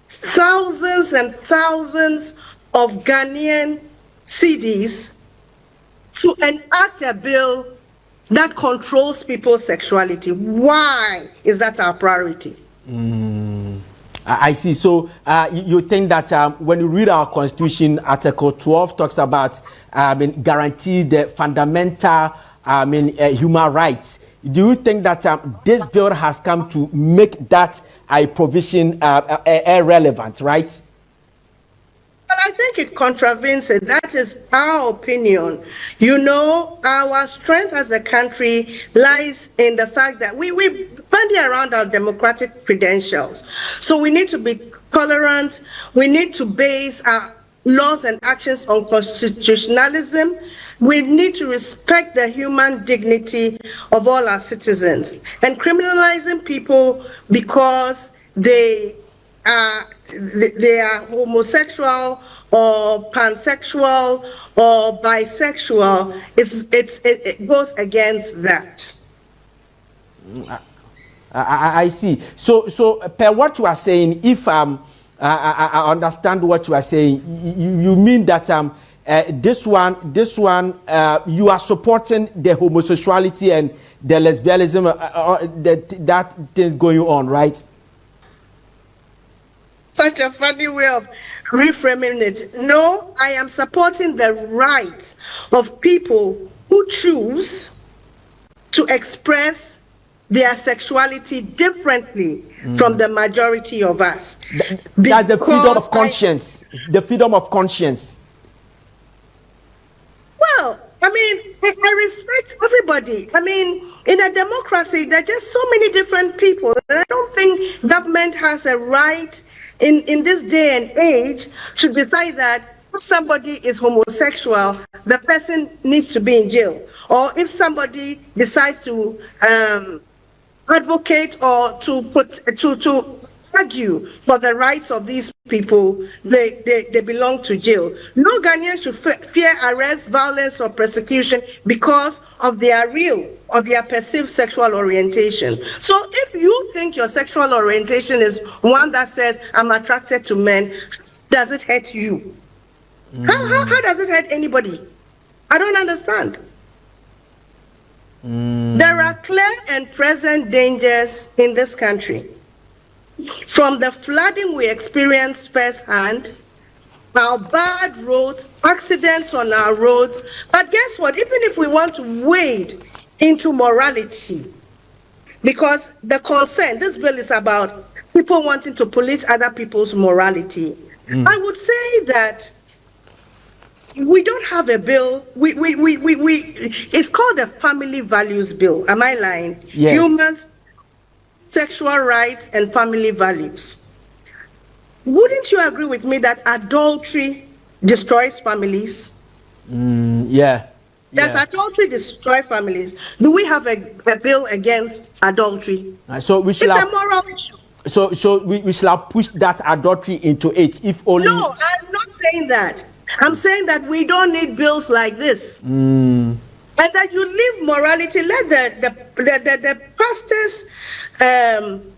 thousands and thousands of Ghanaian cedis to enact a bill that controls people's sexuality? Why is that our priority?
I see. So you think that when you read our constitution, Article 12 talks about guarantee the fundamental human rights. Do you think that this bill has come to make that provision irrelevant, right?
Well, I think it contravenes it. That is our opinion. You know, our strength as a country lies in the fact that we bandy around our democratic credentials. So we need to be tolerant. We need to base our laws and actions on constitutionalism. we need to respect the human dignity of all our citizens. And criminalizing people because they are homosexual or pansexual or bisexual, it goes against that.
I see. So per what you are saying, if I understand what you are saying, you mean that this one you are supporting the homosexuality and the lesbianism that things going on, right?
Such a funny way of reframing it. No, I am supporting the rights of people who choose to express their sexuality differently from the majority of us.
That's the freedom of conscience. The freedom of conscience.
Well, I mean, I respect everybody. I mean, in a democracy, there are just so many different people. And I don't think government has a right in this day and age to decide that if somebody is homosexual, the person needs to be in jail. Or if somebody decides to advocate or to argue for the rights of these people, they belong to jail. No Ghanaian should fear arrest, violence, or persecution because of their real or their perceived sexual orientation. So if you think your sexual orientation is one that says, I'm attracted to men, does it hurt you? How does it hurt anybody? I don't understand. There are clear and present dangers in this country. From the flooding we experienced firsthand, our bad roads, accidents on our roads. But guess what? Even if we want to wade into morality, because the concern, this bill is about people wanting to police other people's morality. I would say that we don't have a bill. It's called a family values bill. Am I lying?
Yes.
Human sexual rights and family values. Wouldn't you agree with me that adultery destroys families?
Yeah.
Does adultery destroy families? Do we have a bill against adultery?
So we should
it's a moral issue.
So we shall push that adultery into it, if only.
No, I'm not saying that. I'm saying that we don't need bills like this. And that you leave morality, let the pastors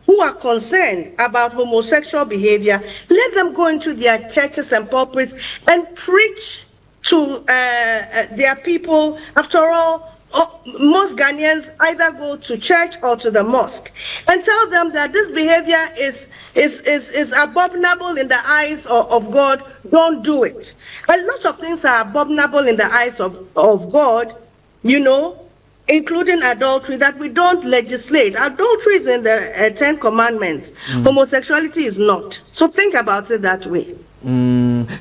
who are concerned about homosexual behavior, let them go into their churches and pulpits and preach to their people. After all, most Ghanaians either go to church or to the mosque, and tell them that this behavior is abominable in the eyes of God. Don't do it. A lot of things are abominable in the eyes of God, you know, including adultery, that we don't legislate. Adultery is in the 10 Commandments. Homosexuality is not. So think about it that way.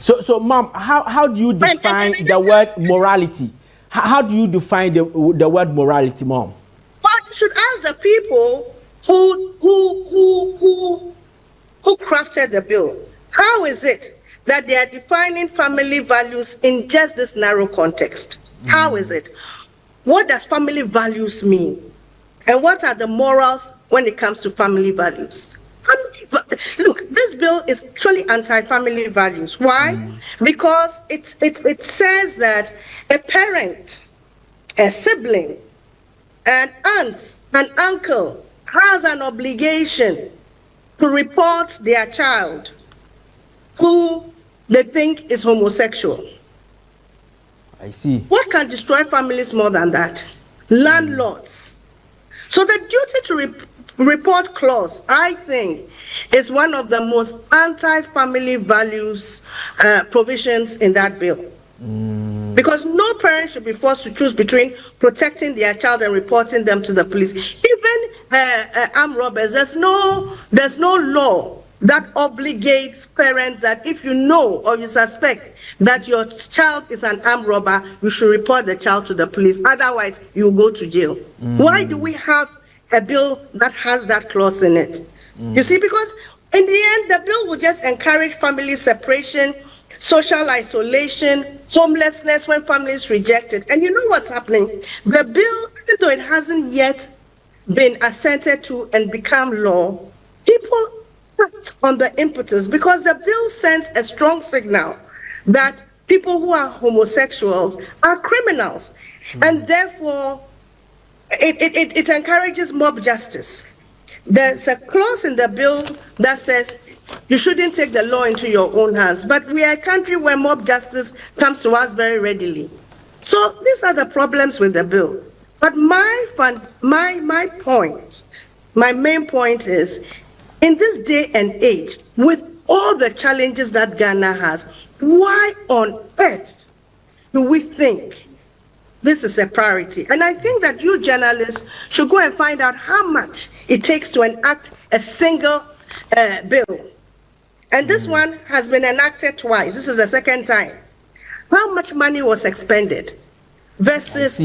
So Mom, how do you define the word morality? How do you define the word morality, Mom?
Well, you should ask the people who crafted the bill. How is it that they are defining family values in just this narrow context? How is it? What does family values mean? And what are the morals when it comes to family values? Look, this bill is actually anti-family values. Why? Because it says that a parent, a sibling, an aunt, an uncle has an obligation to report their child who they think is homosexual.
I see.
What can destroy families more than that? Landlords. So the duty to report clause, I think, is one of the most anti-family values provisions in that bill. Because no parent should be forced to choose between protecting their child and reporting them to the police. Even armed robbers, there's no law that obligates parents that if you know or you suspect that your child is an armed robber, you should report the child to the police. Otherwise, you go to jail. Why do we have a bill that has that clause in it? You see, because in the end, the bill will just encourage family separation social isolation, homelessness when families reject it. And you know what's happening? The bill, even though it hasn't yet been assented to and become law, people act on the impetus because the bill sends a strong signal that people who are homosexuals are criminals. And therefore, it encourages mob justice. There's a clause in the bill that says you shouldn't take the law into your own hands. But we are a country where mob justice comes to us very readily. So these are the problems with the bill. But my main point is, in this day and age, with all the challenges that Ghana has, why on earth do we think this is a priority? And I think that you journalists should go and find out how much it takes to enact a single bill. And this one has been enacted twice. This is the second time. How much money was expended versus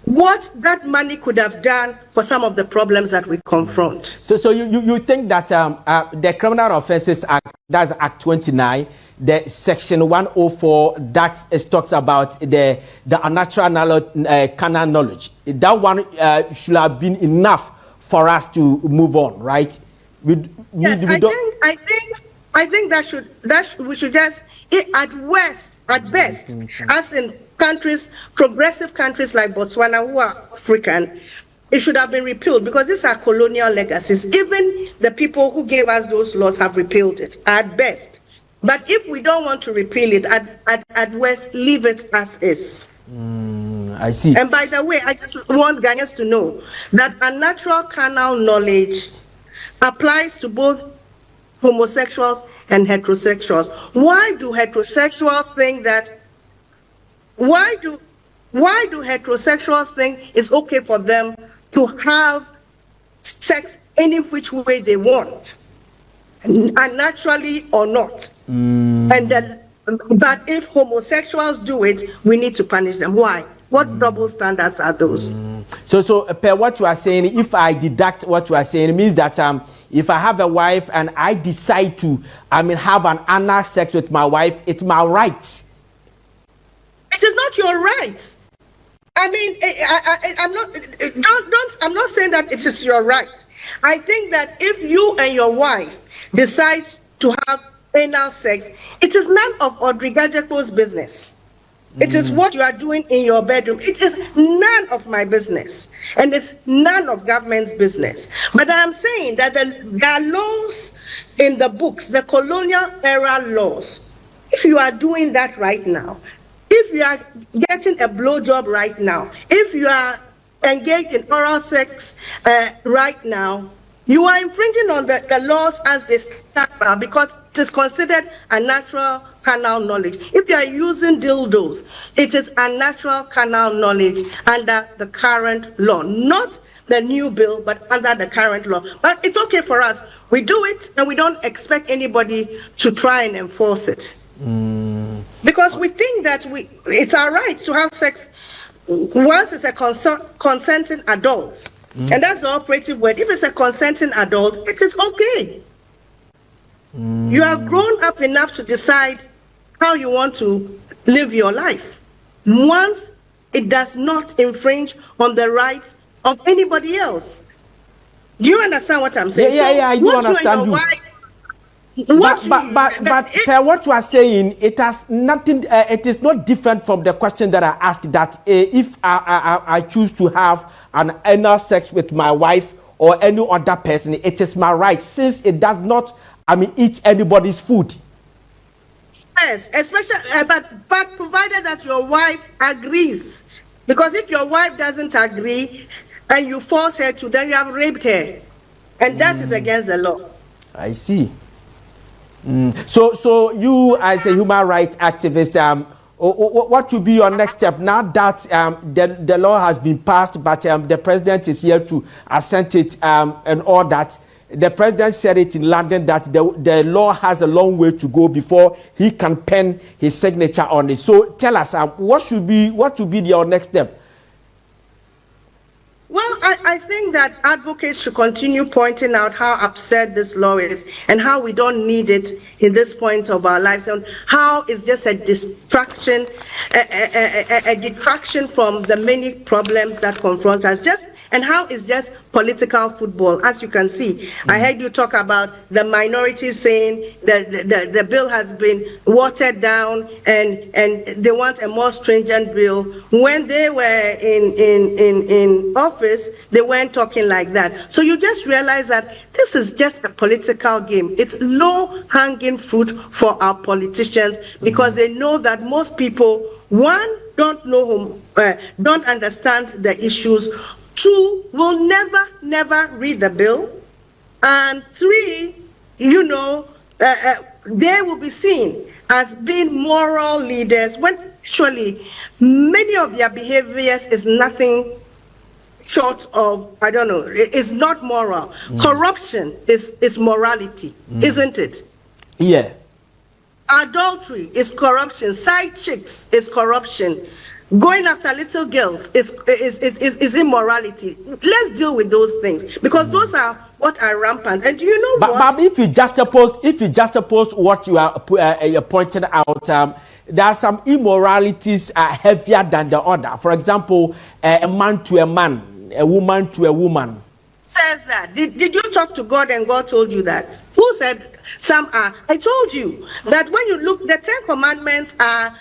what that money could have done for some of the problems that we confront?
So you think that the Criminal Offences Act, that's Act 29, the Section 104 that talks about the unnatural carnal knowledge, that one should have been enough for us to move on, right?
I think we should just, at best, as in countries, progressive countries like Botswana who are African, it should have been repealed because these are colonial legacies. Even the people who gave us those laws have repealed it at best. But if we don't want to repeal it, at worst, leave it as is.
I see.
And by the way, I just want Ghanaians to know that unnatural carnal knowledge applies to both homosexuals and heterosexuals. Why do heterosexuals think that? Why do heterosexuals think it's okay for them to have sex any which way they want, unnaturally or not? But if homosexuals do it, we need to punish them. Why? What double standards are those?
So per what you are saying, if I deduct what you are saying, it means that if I have a wife and I decide to, have an anal sex with my wife, it's my right.
It is not your right. I'm not saying that it is your right. I think that if you and your wife decide to have anal sex, it is none of Odrigajeko's business. It is what you are doing in your bedroom. It is none of my business. And it's none of government's business. But I am saying that there are laws in the books, the colonial era laws. If you are doing that right now, if you are getting a blowjob right now, if you are engaged in oral sex right now, you are infringing on the laws as they stand now because it is considered unnatural carnal knowledge. If you are using dildos, it is unnatural carnal knowledge under the current law, not the new bill, but under the current law. But it's okay for us. We do it, and we don't expect anybody to try and enforce it. Because we think that it's our right to have sex once it's a consenting adult. And that's the operative word. If it's a consenting adult, it is okay. You are grown up enough to decide how you want to live your life. Once it does not infringe on the rights of anybody else. Do you understand what I'm saying?
Yeah, I do understand you. But per what you are saying, it has nothing. It is not different from the question that I asked. That if I choose to have an anal sex with my wife or any other person, it is my right, since it does not, eat anybody's food.
Yes, especially, but provided that your wife agrees. Because if your wife doesn't agree and you force her to, then you have raped her, and that is against the law.
I see. So you as a human rights activist, what will be your next step now that the law has been passed, but the president is here to assent it and all that? The president said it in London that the law has a long way to go before he can pen his signature on it. So tell us, what will be your next step?
Well, I think that advocates should continue pointing out how absurd this law is and how we don't need it in this point of our lives, and how it's just a distraction, a detraction from the many problems that confront us, and how it's just political football. As you can see, I heard you talk about the minorities saying that the bill has been watered down and they want a more stringent bill. When they were in office, they weren't talking like that. So you just realize that this is just a political game. It's low-hanging fruit for our politicians because they know that most people, one, don't understand the issues. Two, will never read the bill. And three, they will be seen as being moral leaders when actually many of their behaviors is nothing short of, I don't know, it's not moral. Corruption is morality, isn't it?
Yeah.
Adultery is corruption. Side chicks is corruption. Going after little girls is immorality. Let's deal with those things because those are what are rampant. And do you know what?
But if you just oppose what you are pointing out, there are some immoralities heavier than the other. For example, a man to a man, a woman to a woman.
Says that. Did you talk to God and God told you that? Who said some are? I told you that when you look, the 10 Commandments are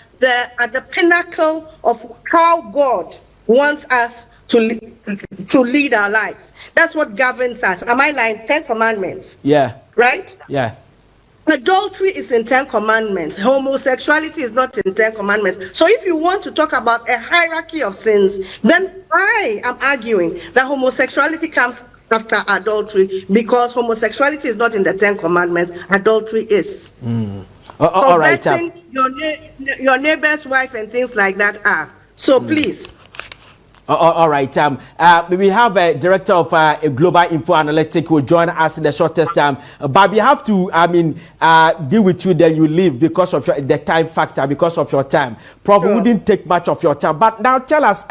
at the pinnacle of how God wants us to lead our lives. That's what governs us. Am I lying? 10 Commandments.
Yeah.
Right?
Yeah.
Adultery is in 10 Commandments. Homosexuality is not in 10 Commandments. So if you want to talk about a hierarchy of sins, then I am arguing that homosexuality comes after adultery because homosexuality is not in the 10 Commandments. Adultery is.
All right.
Your neighbor's wife and things like that are. So please.
All right. We have a director of Global Info Analytics who will join us in the shortest time. But we have to, deal with you. Then you leave because of the time factor, because of your time. Probably wouldn't take much of your time. But now tell us,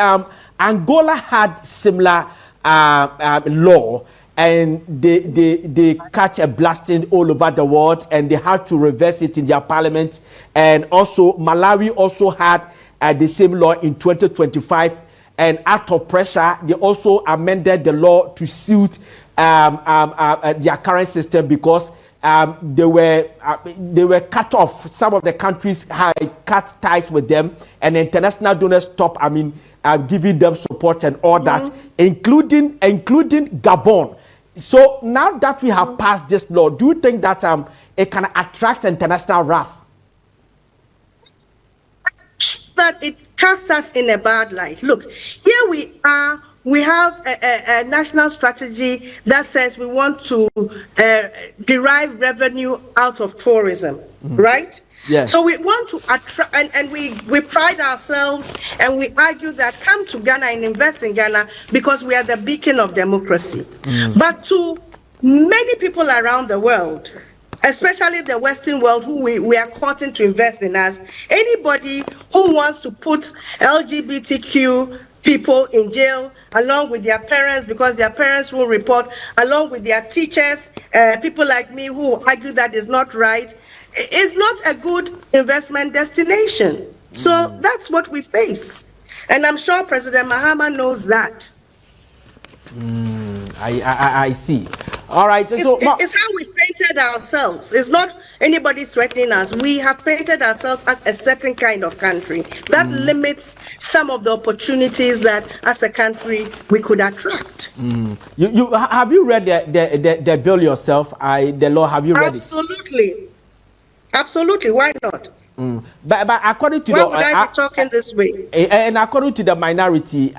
Angola had similar law. And they catch a blasting all over the world, and they had to reverse it in their parliament. And also, Malawi also had the same law in 2025. And out of pressure, they also amended the law to suit their current system because they were cut off. Some of the countries had cut ties with them, and the international donors stopped. Giving them support and all that, including Gabon. So now that we have passed this law, do you think that it can attract international wrath?
But it casts us in a bad light. Look, here we are. We have a national strategy that says we want to derive revenue out of tourism, right?
Yes.
So we want to attract, and we pride ourselves, and we argue that come to Ghana and invest in Ghana because we are the beacon of democracy. But to many people around the world, especially the Western world, who we are courting to invest in us, anybody who wants to put LGBTQ people in jail along with their parents because their parents will report, along with their teachers, people like me who argue that is not right, is not a good investment destination. So that's what we face. And I'm sure President Mahama knows that.
I see. All right.
It's how we've painted ourselves. It's not anybody threatening us. We have painted ourselves as a certain kind of country that limits some of the opportunities that as a country we could attract.
You have you read the bill yourself? The law, have you read it?
Absolutely. Why not?
But according to
why would I be talking this way?
And according to the minority,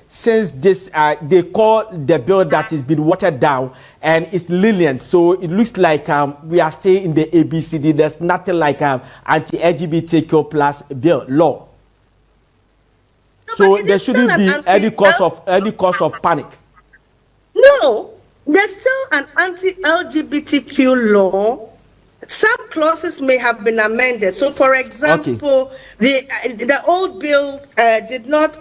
since this they call the bill that has been watered down and it's lenient, so it looks like we are staying in the ABCD. There's nothing like anti-LGBTQ plus bill law.
No,
so there shouldn't be any cause of panic.
No, there's still an anti-LGBTQ law. Some clauses may have been amended. So, for example, the old bill did not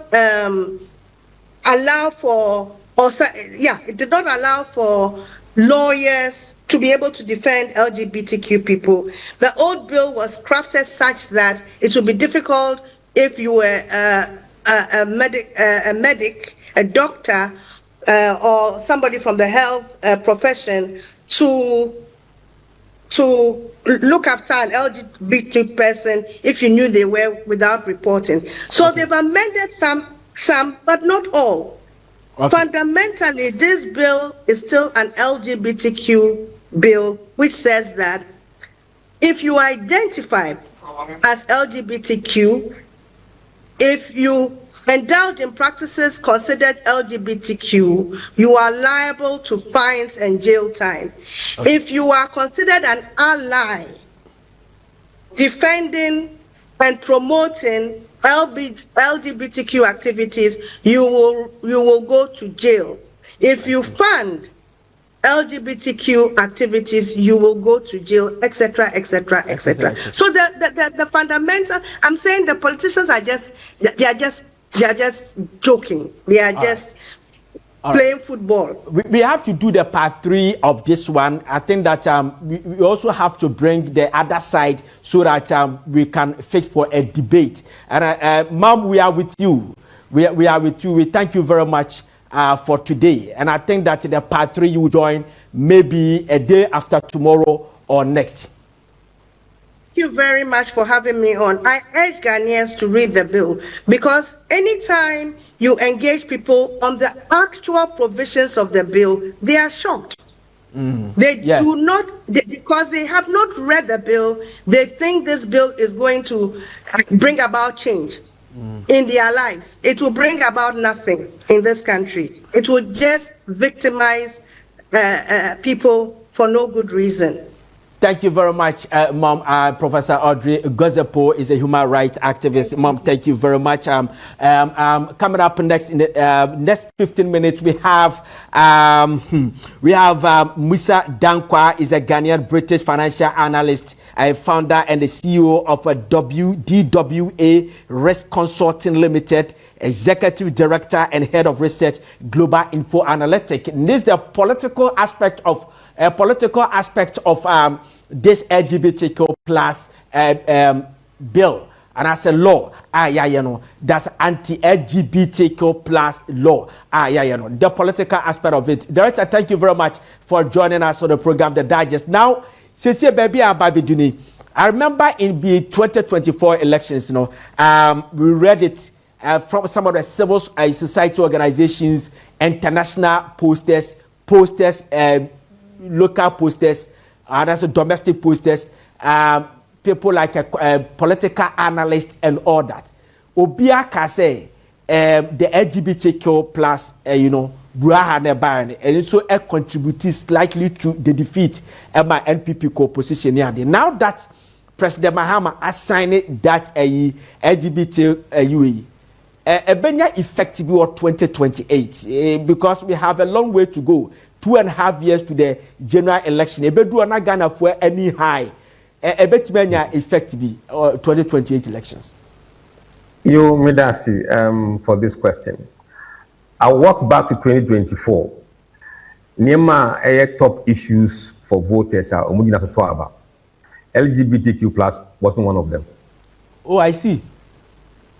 allow for it did not allow for lawyers to be able to defend LGBTQ people. The old bill was crafted such that it would be difficult if you were a medic, a doctor, or somebody from the health profession to look after an LGBT person if you knew they were without reporting. So they've amended some, but not all. Okay. Fundamentally, this bill is still an LGBTQ bill, which says that if you identify as LGBTQ, if you indulge in practices considered LGBTQ, you are liable to fines and jail time. Okay. If you are considered an ally, defending and promoting LGBTQ activities, you will go to jail. If you fund LGBTQ activities, you will go to jail, etc., etc., etc. So the fundamental, I'm saying the politicians are just joking. They are just playing football.
We have to do the part 3 of this one. I think that we also have to bring the other side so that we can fix for a debate. And Ma'am, we are with you. We are with you. We thank you very much for today. And I think that the part 3 you will join maybe a day after tomorrow or next.
Thank you very much for having me on. I urge Ghanaians to read the bill, because anytime you engage people on the actual provisions of the bill, they are shocked. They do not, because they have not read the bill, they think this bill is going to bring about change in their lives. It will bring about nothing in this country. It will just victimize people for no good reason.
Thank you very much, Mom. Professor Audrey Gozepo is a human rights activist. Mom, thank you very much. Coming up next in the next 15 minutes, we have Musa Dankwa, is a Ghanaian British financial analyst, a founder and the CEO of a DWA Risk Consulting Limited, executive director and head of research, Global Info Analytics. And this is the political aspect of this LGBTQ plus bill, and as a law, that's anti-LGBTQ plus law. The political aspect of it. Director, thank you very much for joining us on the program, The Digest. Now, I remember in the 2024 elections, we read it from some of the civil society organizations, international posters, local posters, and also domestic posters, people like a political analyst and all that. Obia can say the LGBTQ plus, and so a contribute slightly to the defeat of my NPP co-position. Now that President Mahama assigned that LGBT Benya effective or 2028 because we have a long way to go. 2.5 years to the general election. Ebedu na Ghana for any high. Ebetibenya effective 2028 elections.
You, Medasi, for this question. I walk back to 2024. Nema top issues for voters are LGBTQ plus wasn't one of them.
Oh, I see.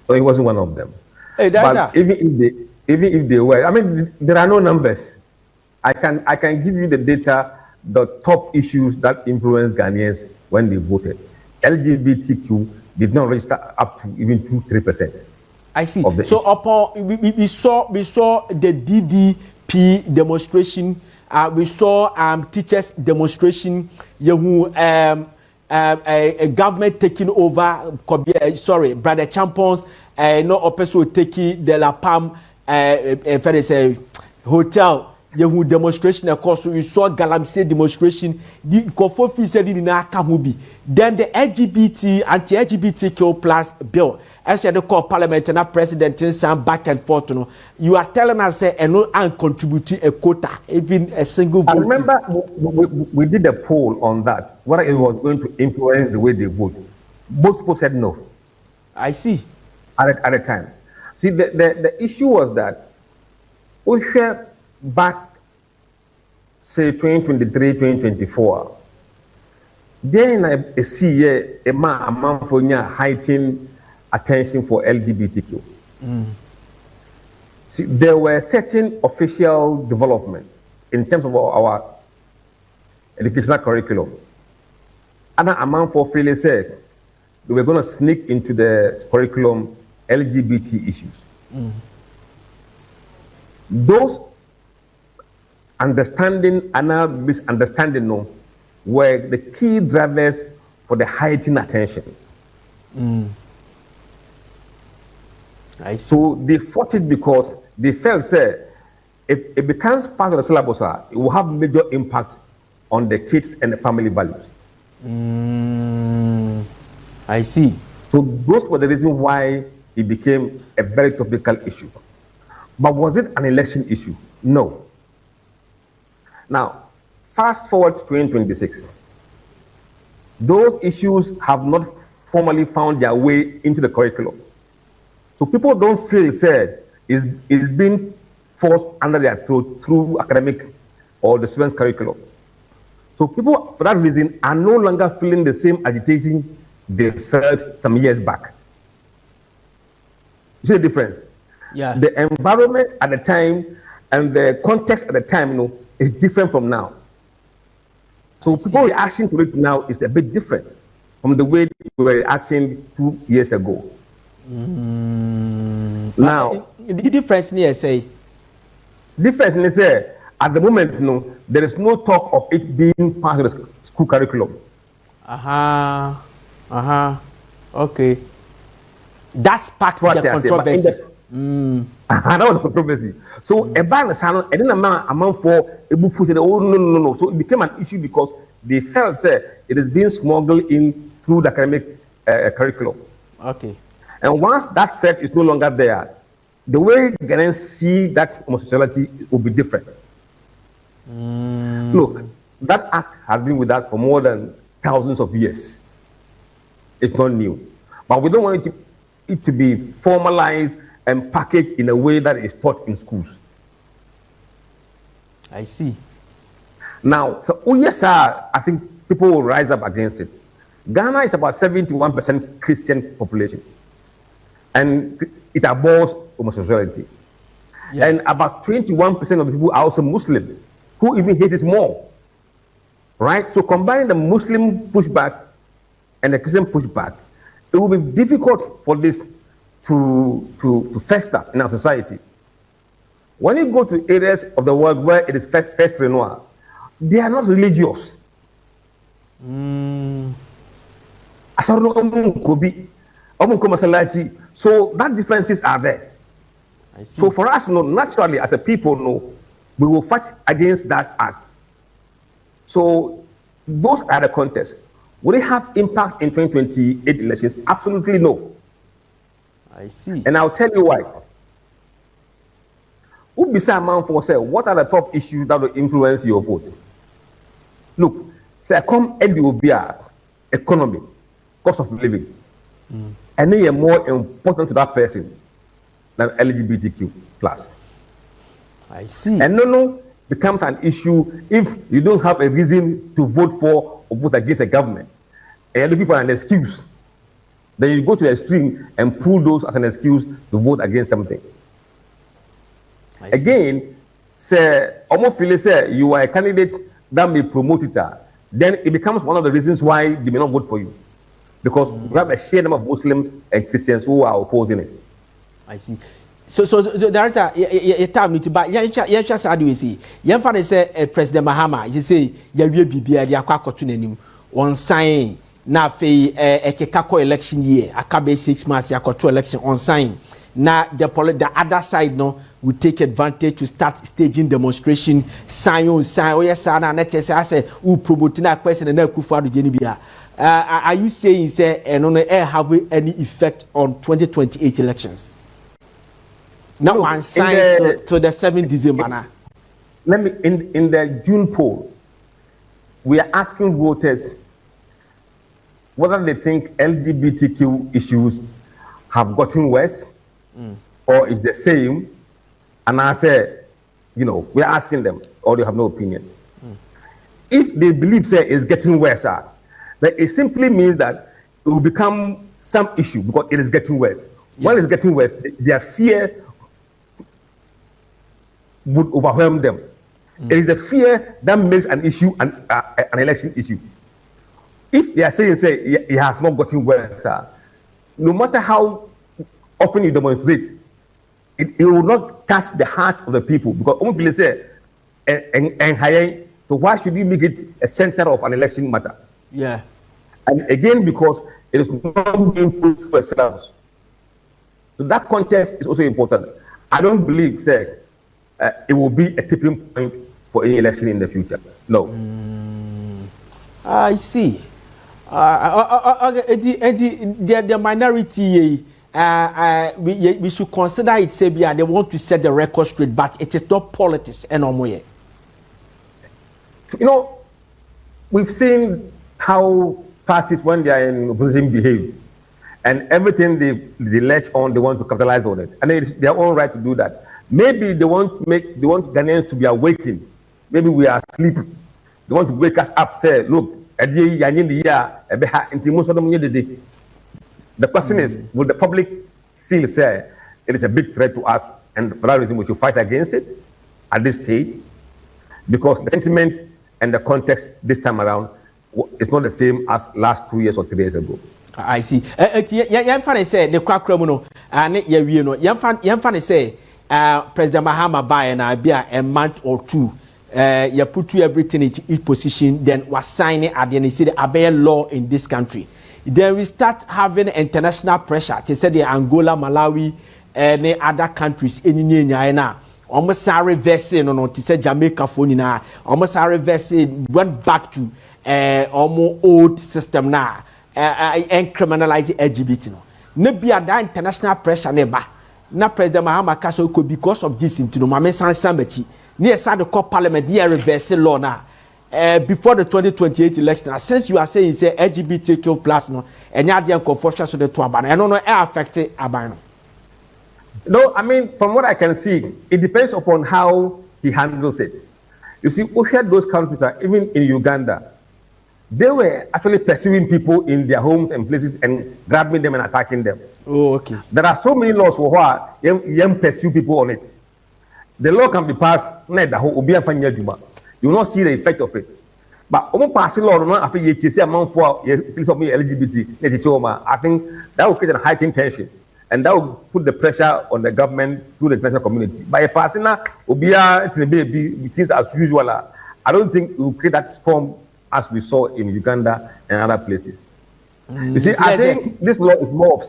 So it wasn't one of them.
Hey,
but even if they were, I mean, there are no numbers. I can give you the data, the top issues that influenced Ghanaians when they voted. LGBTQ did not register up to even 2-3%.
I see. So upon we saw the DDP demonstration. We saw teachers demonstration. A government taking over. Brother Champons. No opposition taking the La Palme. Hotel. Yehu demonstration, of course, we saw Galamsey demonstration. The Kofofi said in Akamubi. Then the anti-LGBTQ plus bill, as you call parliament and president in some back and forth. You are telling us and no contributing a quota, even a single vote.
I remember we did a poll on that, whether it was going to influence the way they vote. Most people said no.
I see.
At the time. See, the issue was that back, say 2023, 2024, then I see a man for heightened attention for LGBTQ. See, there were certain official development in terms of our educational curriculum. And a man for freely said we were going to sneak into the curriculum LGBT issues. Those understanding and misunderstanding were the key drivers for the heightened attention. So they fought it because they felt, say, if it becomes part of the syllabus, it will have major impact on the kids and the family values.
I see.
So those were the reasons why it became a very topical issue. But was it an election issue? No. Now, fast forward to 2026. Those issues have not formally found their way into the curriculum. So people don't feel said is being forced under their throat through academic or the students' curriculum. So people, for that reason, are no longer feeling the same agitation they felt some years back. You see the difference?
Yeah.
The environment at the time and the context at the time, is different from now. So people's reaction to it now is a bit different from the way we were reacting 2 years ago. Now,
the difference here, say.
Difference in say at the moment, there is no talk of it being part of the school curriculum.
Okay. That's part of the controversy.
That was the controversy. So a ban is I didn't amount for a book footage. Oh no. So it became an issue because they felt say it is being smuggled in through the academic curriculum.
Okay.
And once that threat is no longer there, the way Ghanaians see that homosexuality will be different. Look, that act has been with us for more than thousands of years. It's not new. But we don't want it to be formalized and packaged in a way that is taught in schools.
I see.
Now, so yes, I think people will rise up against it. Ghana is about 71% Christian population. And it abhors homosexuality. Yeah. And about 21% of the people are also Muslims, who even hate it more. Right? So combining the Muslim pushback and the Christian pushback, it will be difficult for this to fester in our society. When you go to areas of the world where it is first renewal, they are not religious. So that differences are there. So for us, naturally, as a people, we will fight against that act. So those are the contests. Will it have impact in 2028 elections? Absolutely no.
I see.
And I'll tell you why. What are the top issues that will influence your vote? Look, say come NDC economy, cost of living. And they are more important to that person than LGBTQ plus.
I see.
And no becomes an issue if you don't have a reason to vote for or vote against a government. And you're looking for an excuse. Then you go to the extreme and pull those as an excuse to vote against something. Again, say almost feel say you are a candidate that may promote it, then it becomes one of the reasons why they may not vote for you. Because we have a shared number of Muslims and Christians who are opposing it.
I see. So the director, you tell me to buy. You just how do we see? You father say President Mahama. You say you will be there. You are quite nim on sign. Now fe a election year. A cabe 6 months. You are 2 election on sign. Now the other side will take advantage to start staging demonstration. Sign. Oh yes, I say who promoting that question and now kufu Jenibia. Are you saying say and on air have any effect on 2028 elections? Now one sign to the 7th December now.
Let me in the June poll, we are asking voters whether they think LGBTQ issues have gotten worse or is the same, and I say we are asking them, or they have no opinion. If they believe, say, it's getting worse, then it simply means that it will become some issue because it is getting worse. Yeah. When it's getting worse, their fear would overwhelm them. It is the fear that makes an issue an election issue. If they are saying, say, it has not gotten worse, no matter how often you demonstrate, it will not catch the heart of the people because people say, so why should you make it a center of an election matter?
Yeah.
And again, because it is not being put to ourselves. So that context is also important. I don't believe, say, it will be a tipping point for any election in the future. No.
I see. The minority, we should consider it, say, they want to set the record straight, but it is not politics anymore.
We've seen how parties, when they are in opposition, behave. And everything they latch on, they want to capitalize on it. And it's their own right to do that. Maybe they want Ghanaians to be awakened. Maybe we are asleep. They want to wake us up, say, look, the question is, will the public feel, say, it is a big threat to us, and for that reason we should fight against it at this stage? Because the sentiment and the context this time around is not the same as last 2 years or 3 years ago.
I see. Yamfane say the crackroom and Yamfane say President Mahama by and be a month or two. You put to everything in each position, then was signing at the end the Abe law in this country. Then we start having international pressure to say the Angola, Malawi, and other countries in Nigeria. Almost reverse to say Jamaica for now. Almost reverse went back to almost old system now. And criminalize LGBT. No be that international pressure never. Na President Mahama Kaso could because of this into no Mame San Sambechi. Near side the court parliament here reverse law now. Before the 2028 election. Since you are saying say LGBTQ plus no, and you are the confusion so the two abano. I don't know how affected abano.
No, I mean from what I can see, it depends upon how he handles it. You see, we had those countries, even in Uganda. They were actually pursuing people in their homes and places and grabbing them and attacking them.
Oh, okay.
There are so many laws for why you pursue people on it. The law can be passed, you will not see the effect of it. But passing law, after you say amount for LGBT, I think that will create a heightened tension. And that will put the pressure on the government through the international community. By a passing things as usual, I don't think it will create that storm as we saw in Uganda and other places. You see, I think this law is more of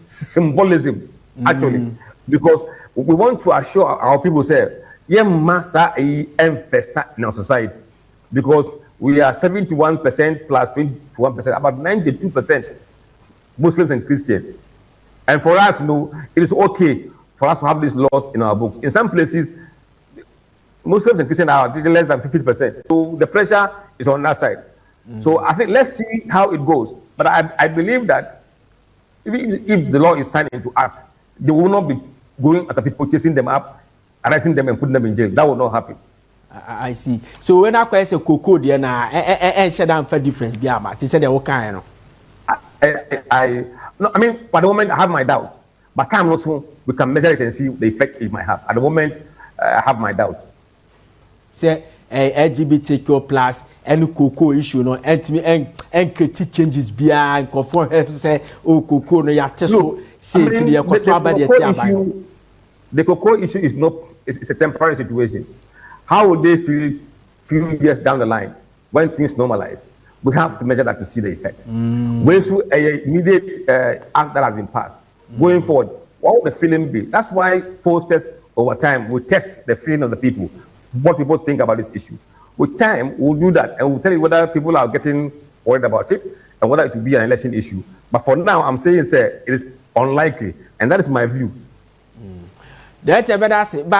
symbolism, actually, because we want to assure our people, say, massa festa in our society, because we are 71% plus 21%, about 92% Muslims and Christians. And for us, it is okay for us to have these laws in our books. In some places, Muslims and Christians are less than 50%. So the pressure is on that side. So I think let's see how it goes. But I believe that even if the law is signed into act, they will not be going after people, chasing them up, arresting them and putting them in jail. That will not happen.
I see. So when I say cocoa, then I share down for difference. They said they were kind of.
No, I mean, for the moment, I have my doubt. But time also, we can measure it and see the effect it might have. At the moment, I have my doubt.
Say LGBTQ plus and cocoa issue no and critique changes behind conform say oh cocoa no ya teso say to the
cocoa issue is not it's a temporary situation. How would they feel few years down the line when things normalize? We have to measure that to see the effect. When so immediate act that has been passed going forward, what will the feeling be? That's why posters over time will test the feeling of the people. What people think about this issue. With time, we'll do that and we'll tell you whether people are getting worried about it and whether it will be an election issue. But for now, I'm saying, sir, it is unlikely, and that is my view.
That's